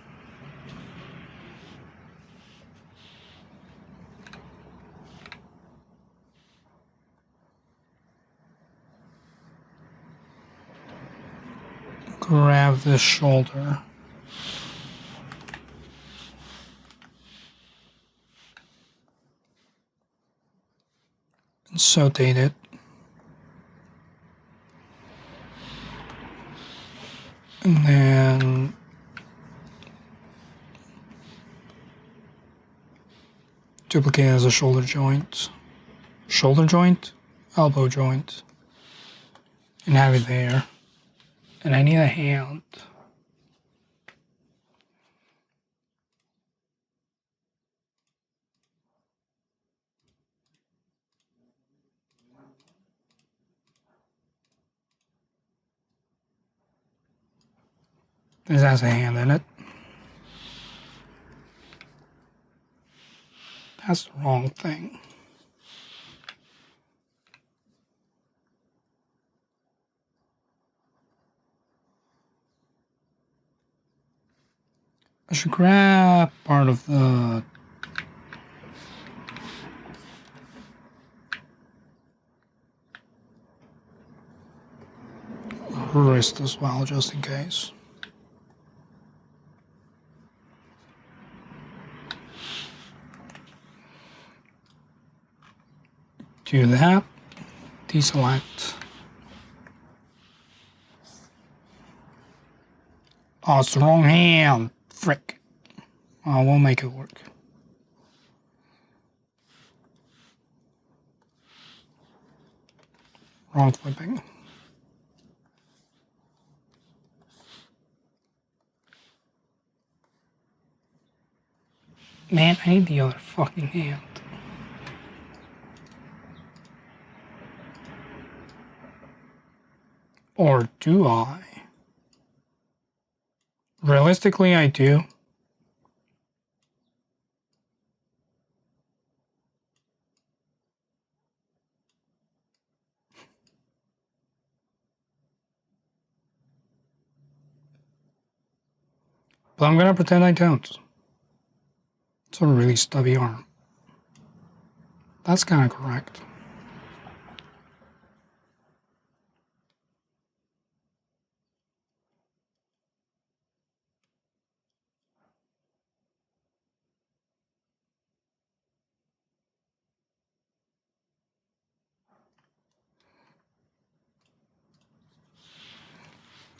Grab this shoulder. And rotate it. And then duplicate as a shoulder joint, elbow joint, and have it there. And I need a hand. This has a hand in it. That's the wrong thing. I should grab part of the wrist as well, just in case. Do that, deselect. Oh, it's the wrong hand. Frick. Oh, we'll make it work. Wrong flipping. Man, I need the other fucking hand. Or do I? Realistically, I do. But I'm gonna pretend I don't. It's a really stubby arm. That's kind of correct.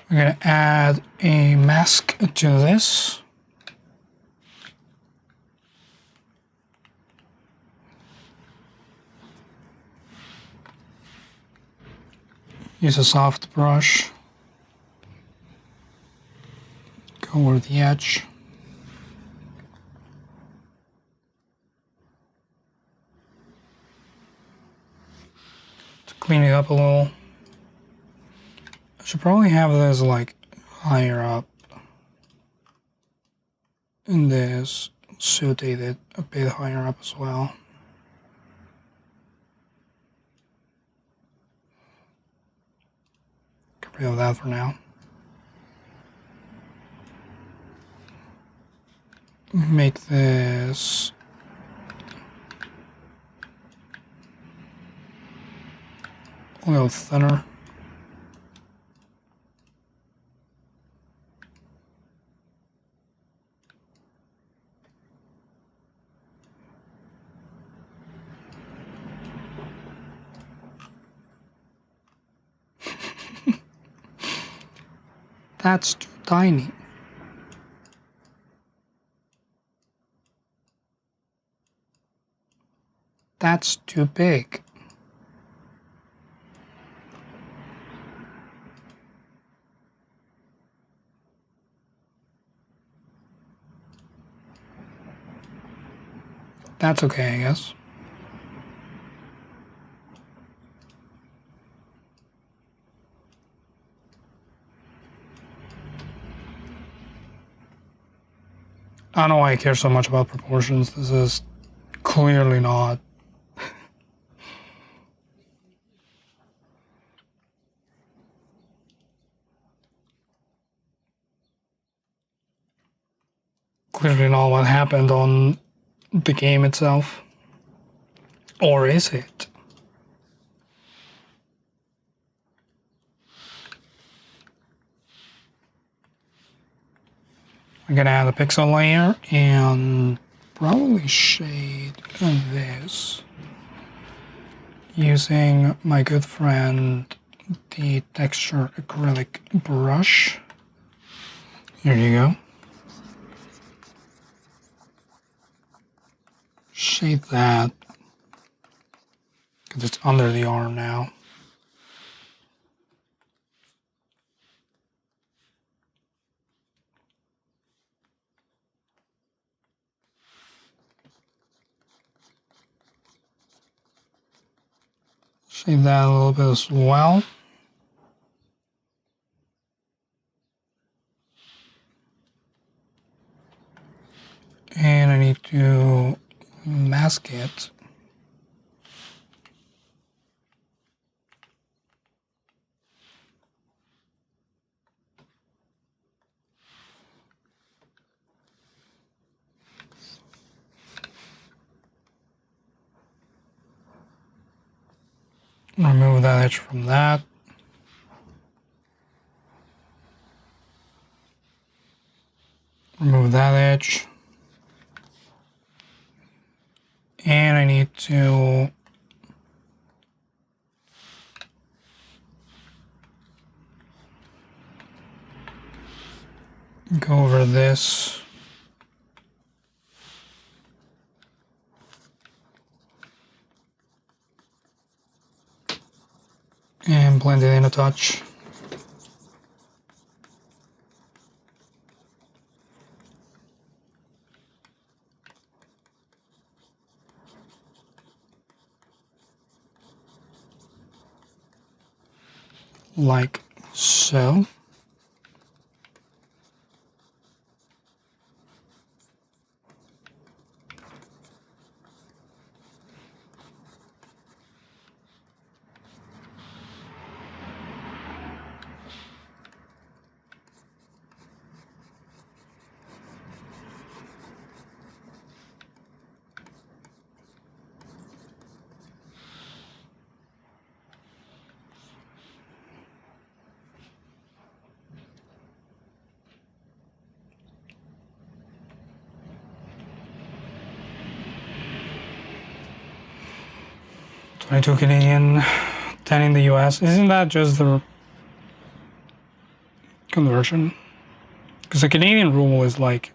We're gonna add a mask to this. Use a soft brush. Go over the edge. To clean it up a little. I should probably have this like higher up. And this rotate it a bit higher up as well. Get rid of that for now. Make this a little thinner. That's too tiny. That's too big. That's okay, I guess. I don't know why I care so much about proportions. This is clearly not. Clearly not what happened on the game itself. Or is it? I'm gonna add a pixel layer and probably shade this using my good friend the texture acrylic brush. Here you go. Shade that because it's under the arm now. Shade that a little bit as well. And I need to mask it. Remove that edge from that. Remove that edge. And I need to go over this. And blend it in a touch. Like so. 22 Canadian, 10 in the US. Isn't that just the conversion? Because the Canadian ruble is like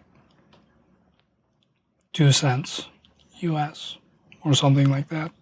2 cents US or something like that.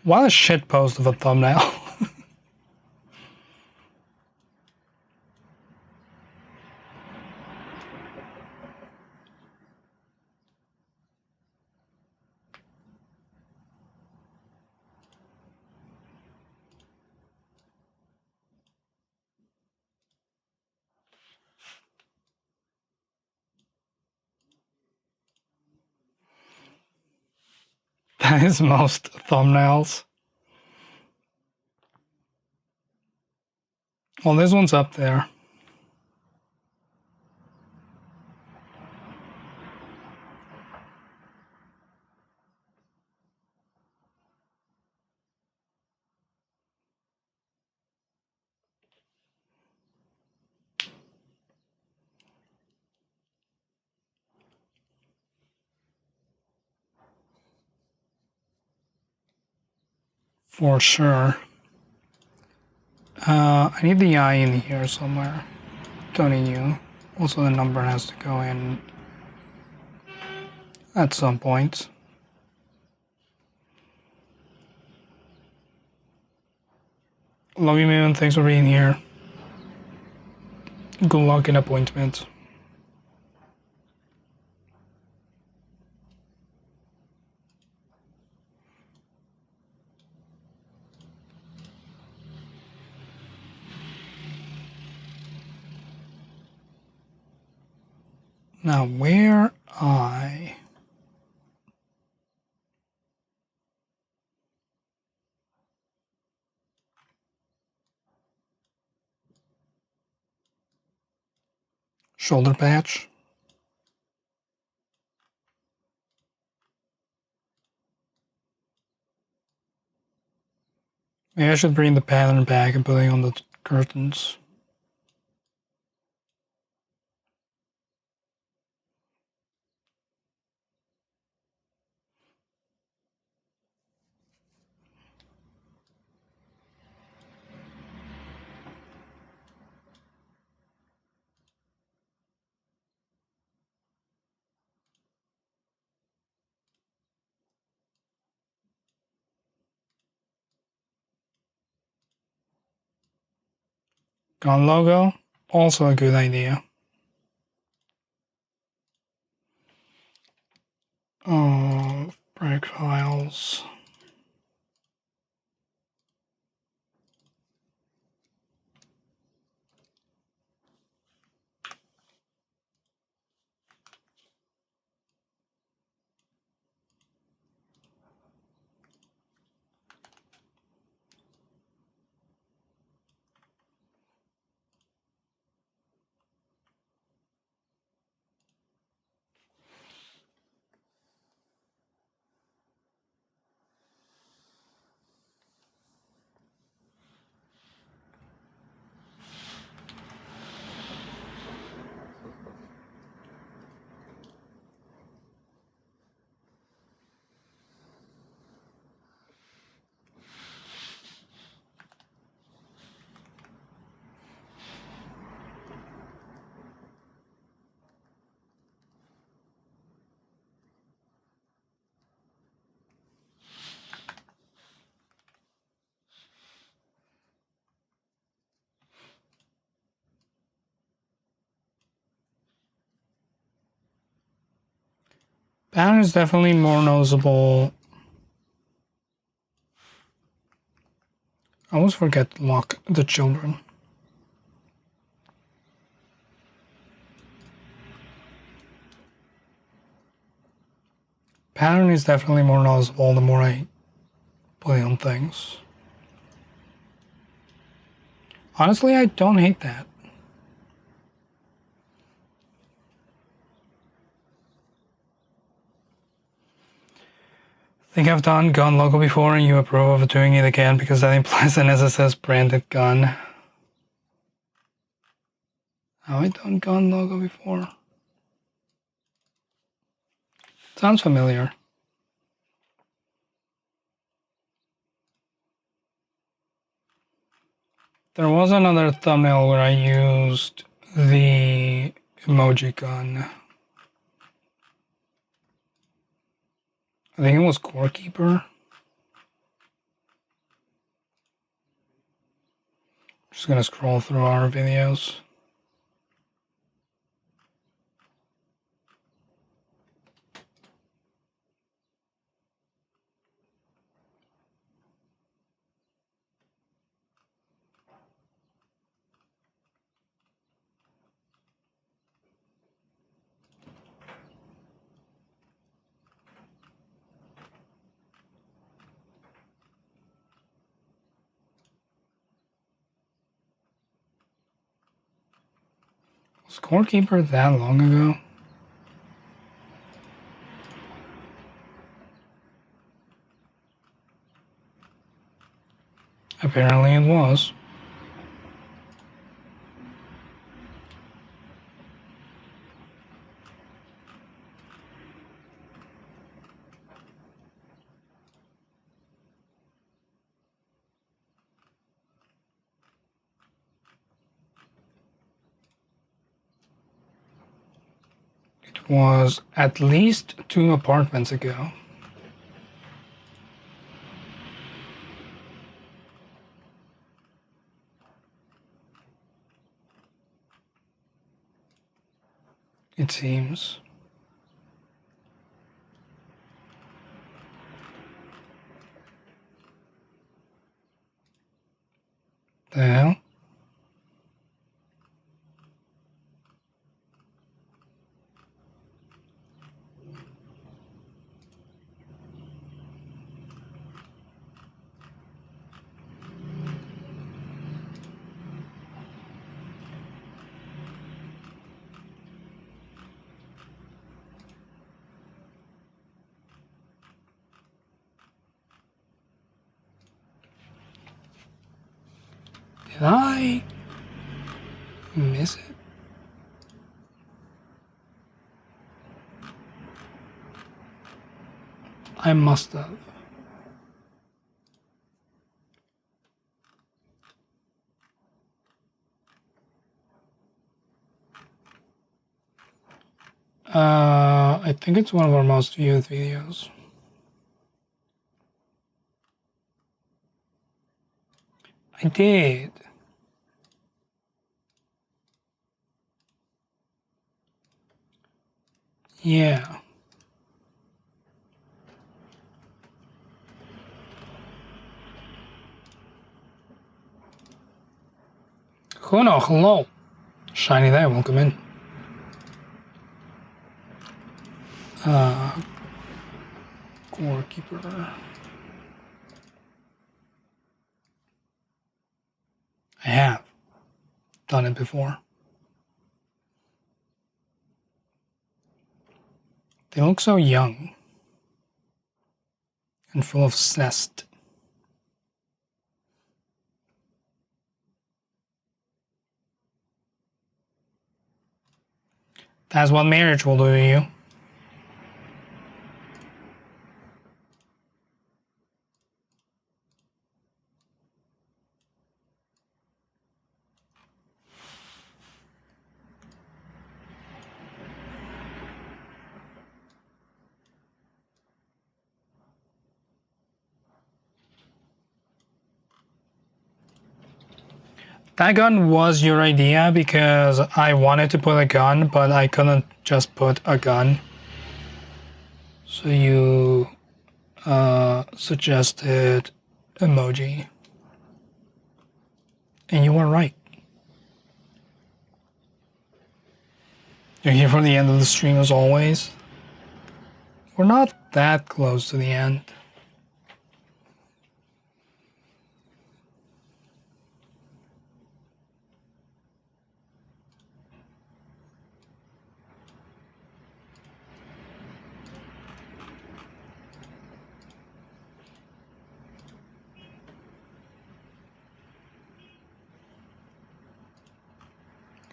What a shit post of a thumbnail. That is most thumbnails. Well, this one's up there. For sure. I need the I in here somewhere. Don't need you. Also, the number has to go in at some point. Love you, man. Thanks for being here. Good luck in appointment. Now, where I... Shoulder patch. Maybe I should bring the pattern back and put it on the curtains. Gun logo, also a good idea. Oh, break files. Pattern is definitely more noticeable. I always forget to lock the children. pattern is definitely more noticeable the more I play on things. Honestly, I don't hate that. I think I've done gun logo before and you approve of doing it again because that implies an SSS branded gun. Have I done gun logo before? Sounds familiar. There was another thumbnail where I used the emoji gun. I think it was Core Keeper. Just gonna scroll through our videos. Was Core Keeper that long ago? Apparently it was. It was at least 2 apartments ago. It seems. The hell? Did I miss it? I must have. I think it's one of our most viewed videos. I did. Yeah. Hello. Shiny there, welcome in. Core Keeper. I have done it before. They look so young and full of zest. That's what marriage will do to you. That gun was your idea because I wanted to put a gun, but I couldn't just put a gun. So you suggested emoji. And you were right. You're here for the end of the stream as always. We're not that close to the end.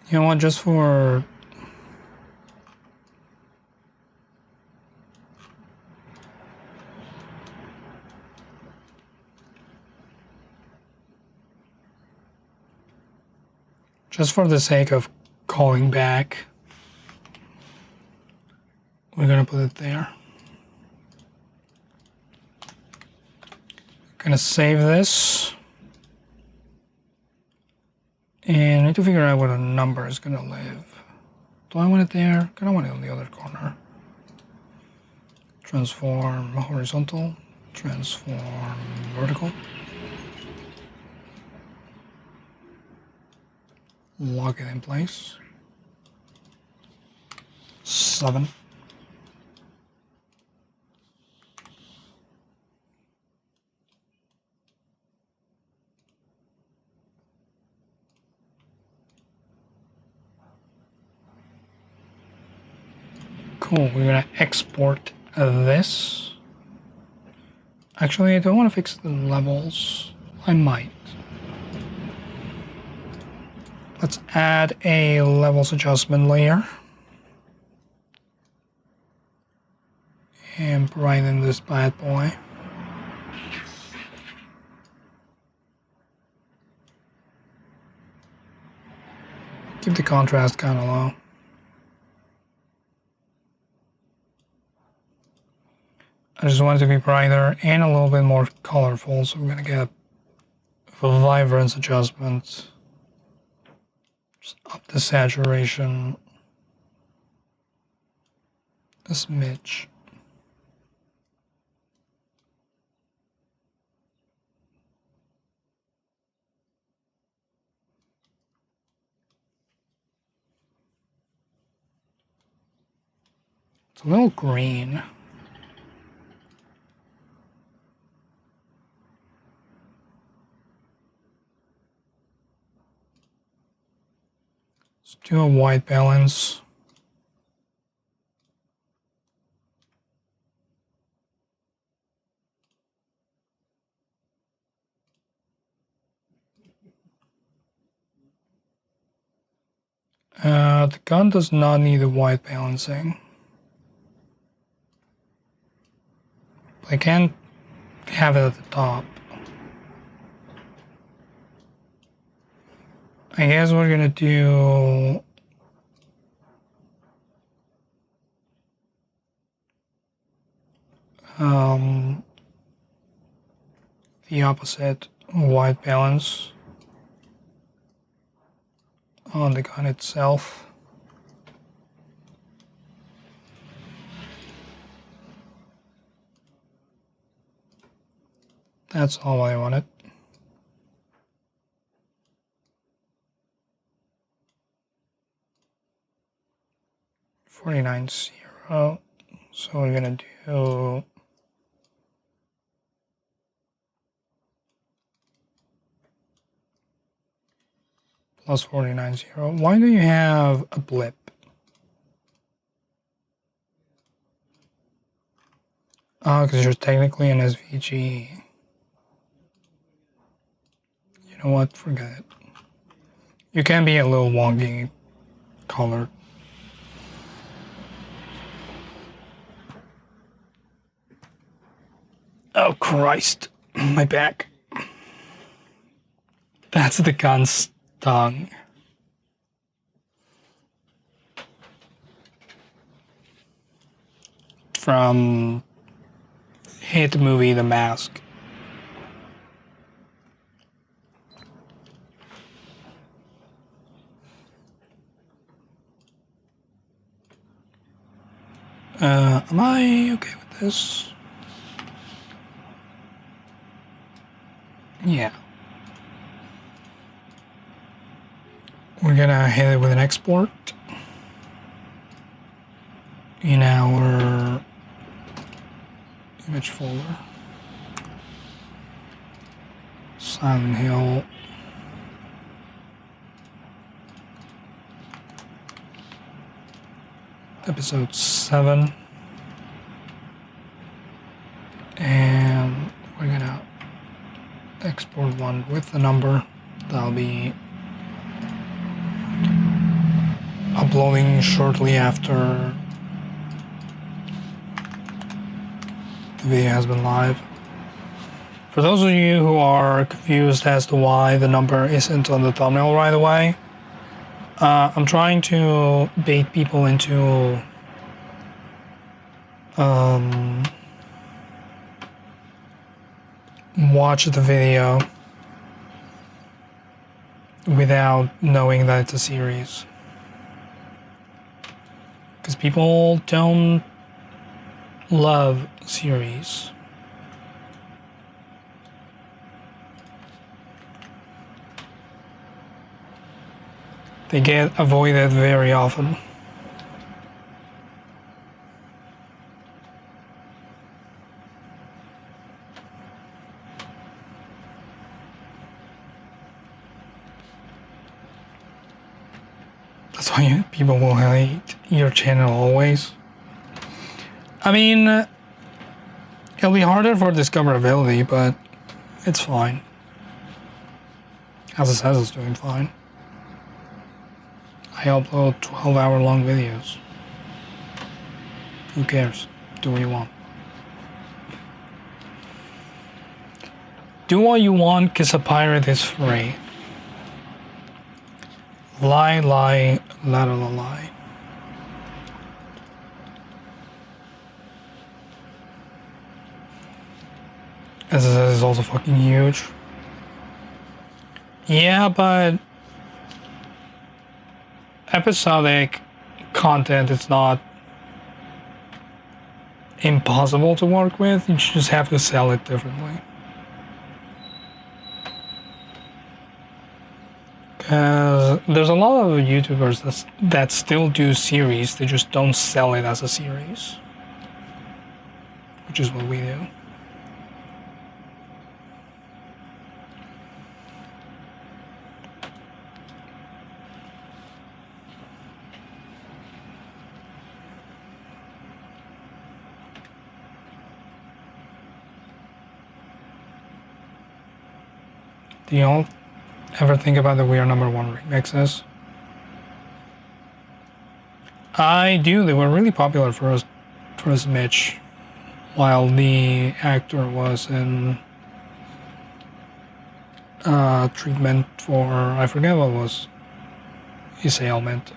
You know what, just for the sake of calling back, we're gonna put it there. Gonna save this. And I need to figure out where the number is gonna live. Do I want it there? I want it on the other corner. Transform horizontal, transform vertical. Lock it in place. 7. Cool, we're gonna export this. Actually, I don't want to fix the levels. I might. Let's add a levels adjustment layer. And brighten this bad boy. Keep the contrast kind of low. I just want it to be brighter and a little bit more colorful, so we're gonna get a vibrance adjustment. Just up the saturation a smidge. It's a little green. Let's do a white balance. The gun does not need a white balancing. I can have it at the top. I guess we're gonna do the opposite, white balance on the gun itself. That's all I wanted. $49.0. So we're gonna do plus 49.0. Why do you have a blip? Oh, because you're technically an SVG. You know what? Forget it. You can be a little wonky colored. Oh Christ, my back. That's the gun's tongue. From hit movie The Mask. Am I okay with this? Yeah. We're gonna hit it with an export in our image folder. Silent Hill. Episode 7. And we're gonna export one with the number. That'll be uploading shortly after the video has been live. For those of you who are confused as to why the number isn't on the thumbnail right away, I'm trying to bait people into watch the video without knowing that it's a series. Because people don't love series. They get avoided very often. That's why people will hate your channel always. I mean, it'll be harder for discoverability, but it's fine. As it says, it's doing fine. I upload 12-hour-long videos. Who cares? Do what you want. Do what you want, cause a pirate is free. Lie, lie, lateral lie. As it says, it's also fucking huge. Yeah, but episodic content is not impossible to work with. You just have to sell it differently. Because there's a lot of YouTubers that still do series, they just don't sell it as a series. Which is what we do. Do y'all ever think about the We Are Number One remixes? I do. They were really popular for a smidge while the actor was in treatment for, I forget what was his ailment.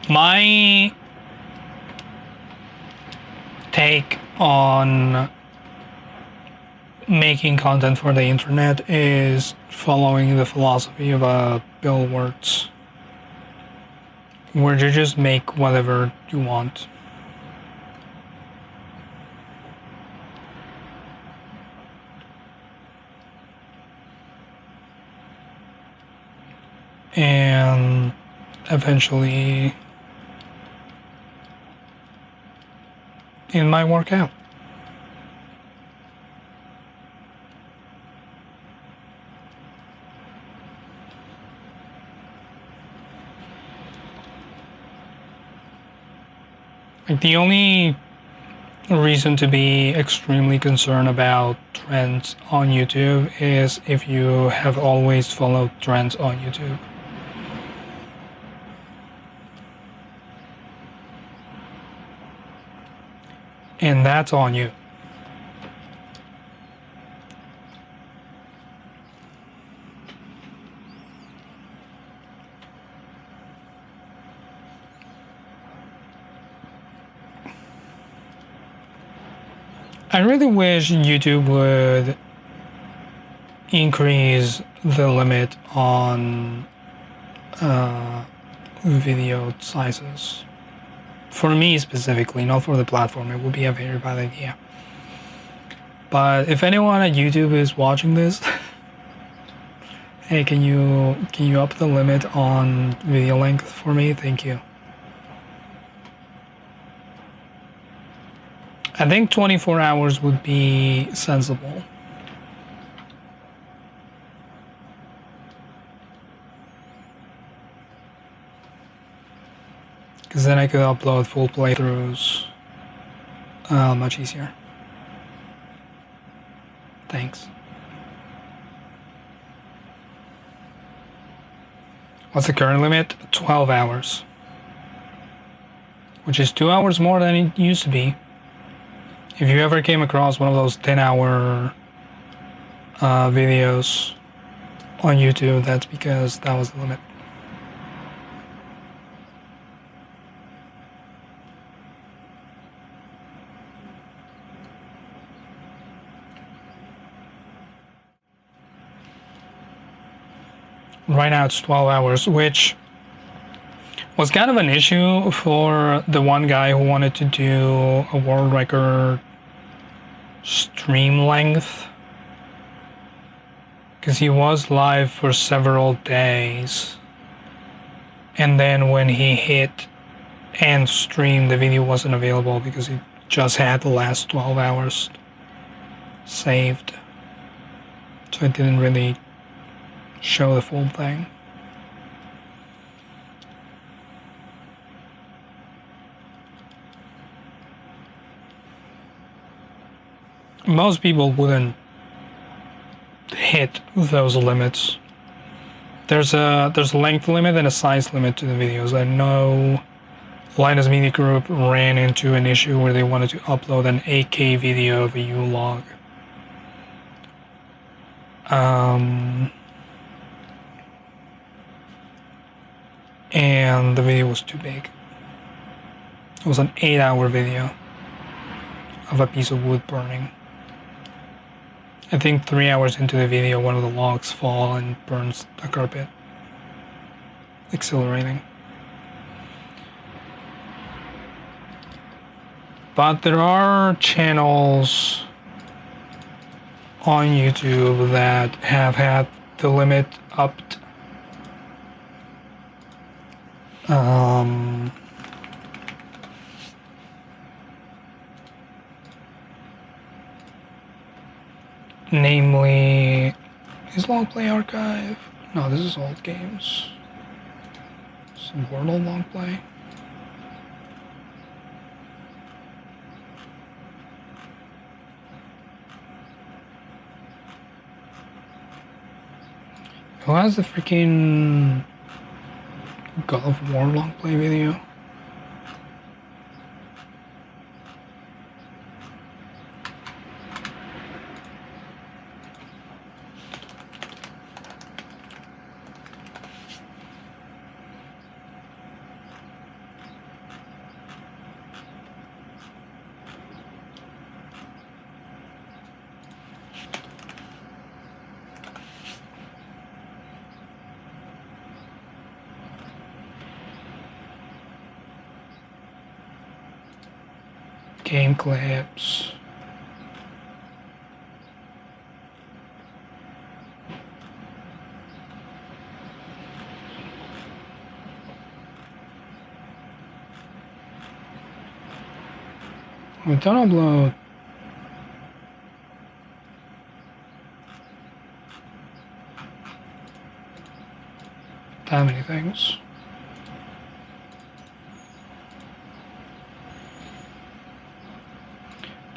My take on making content for the internet is following the philosophy of Bill Wirtz, where you just make whatever you want. And eventually it might work out. Like, the only reason to be extremely concerned about trends on YouTube is if you have always followed trends on YouTube. And that's on you. I really wish YouTube would increase the limit on video sizes. For me specifically, not for the platform. It would be a very bad idea. But if anyone at YouTube is watching this, hey, can you up the limit on video length for me? Thank you. I think 24 hours would be sensible. Because then I could upload full playthroughs much easier. Thanks. What's the current limit? 12 hours. Which is 2 hours more than it used to be. If you ever came across one of those 10-hour videos on YouTube, that's because that was the limit. Right now it's 12 hours, which was kind of an issue for the one guy who wanted to do a world record stream length, because he was live for several days, and then when he hit end stream, the video wasn't available because he just had the last 12 hours saved, so it didn't really show the full thing. Most people wouldn't hit those limits. There's a length limit and a size limit to the videos. I know Linus Media Group ran into an issue where they wanted to upload an 8K video of a U-log. And the video was too big. It was an 8-hour video of a piece of wood burning. I think 3 hours into the video, one of the logs fall and burns the carpet. Exhilarating. But there are channels on YouTube that have had the limit upped. Namely, is Long Play Archive? No, this is old games. Some Wordle Long Play. Who has the freaking God of War Long Play video? Game clips. We don't upload that many things.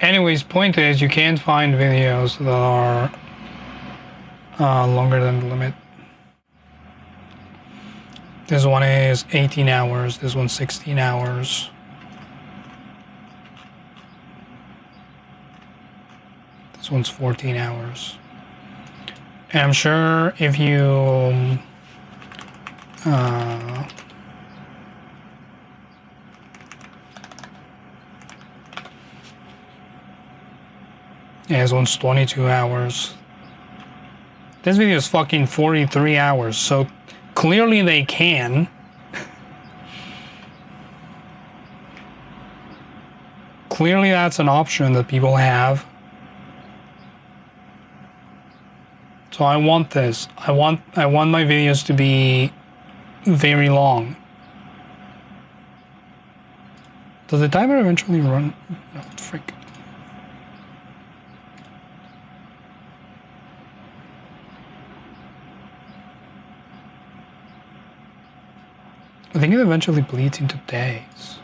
Anyways, point is, you can't find videos that are longer than the limit. This one is 18 hours, this one's 16 hours. This one's 14 hours. And I'm sure if you Yeah, this one's 22 hours. This video is fucking 43 hours, so clearly they can. Clearly that's an option that people have. So I want this. I want my videos to be very long. Does the timer eventually run? No, frick. I think it eventually bleeds into days.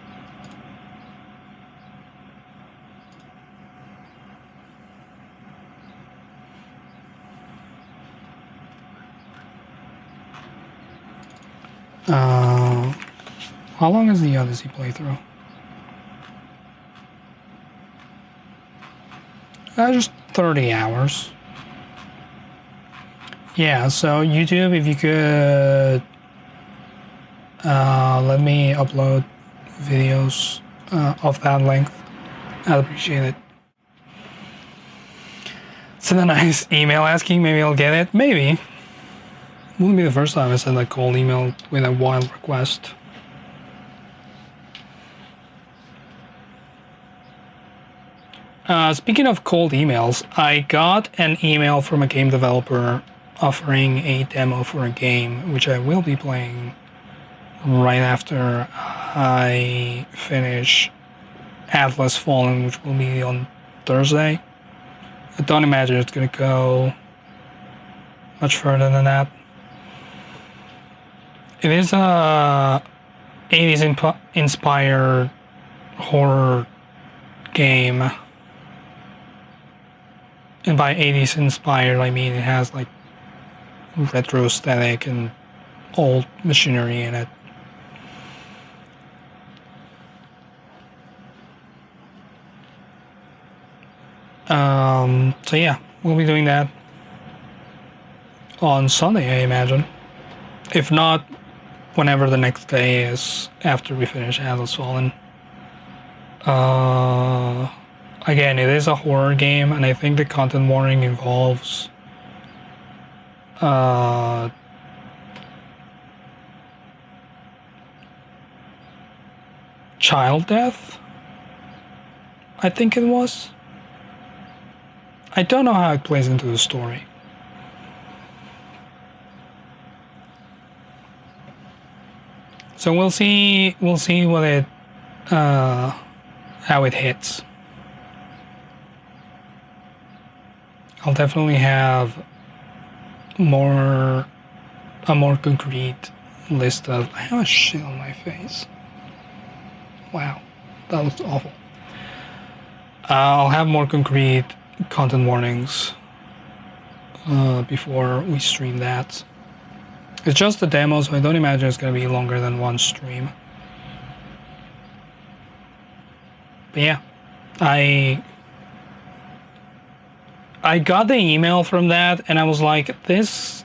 How long is the Odyssey playthrough? Just 30 hours. Yeah, so YouTube, if you could let me upload videos of that length, I'd appreciate it. Send a nice email asking, maybe I'll get it. Maybe. Wouldn't be the first time I send a cold email with a wild request. Speaking of cold emails, I got an email from a game developer offering a demo for a game, which I will be playing right after I finish Atlas Fallen, which will be on Thursday. I don't imagine it's going to go much further than that. It is a 80s inspired horror game. And by 80s inspired, I mean it has like retro aesthetic and old machinery in it. So yeah, we'll be doing that on Sunday, I imagine. If not, whenever the next day is after we finish Atlas Fallen. Again, it is a horror game, and I think the content warning involves child death, I think it was. I don't know how it plays into the story. So we'll see what it how it hits. I'll definitely have a more concrete list of. I have a shit on my face. Wow, that looks awful. I'll have more concrete content warnings before we stream that. It's just a demo, so I don't imagine it's going to be longer than one stream. But yeah, I got the email from that, and I was like, this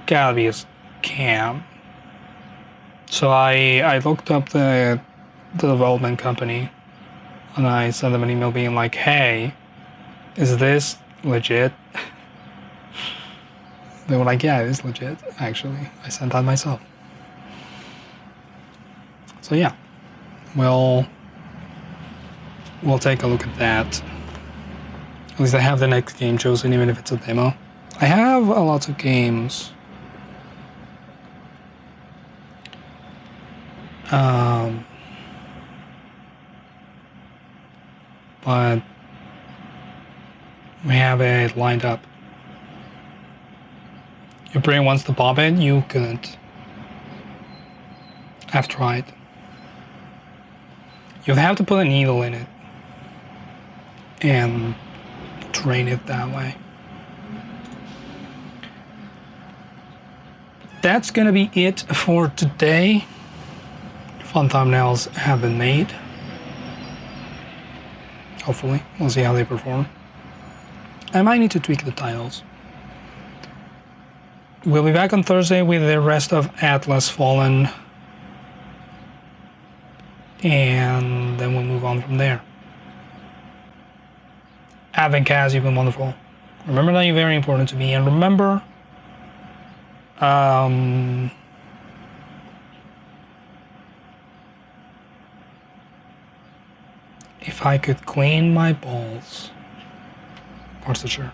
gotta be a scam. So I looked up the development company, and I sent them an email being like, hey, is this legit? They were like, yeah, it is legit, actually. I sent that myself. So yeah, we'll take a look at that. At least I have the next game chosen, even if it's a demo. I have a lot of games. But we have it lined up. Your brain wants to pop it, you couldn't. I've tried. You'd have to put a needle in it and drain it that way. That's gonna be it for today. Fun thumbnails have been made. Hopefully, we'll see how they perform. I might need to tweak the titles. We'll be back on Thursday with the rest of Atlas Fallen, and then we'll move on from there. having Khaz, you've been wonderful. Remember that you're very important to me, and remember, if I could clean my balls, what's the shirt?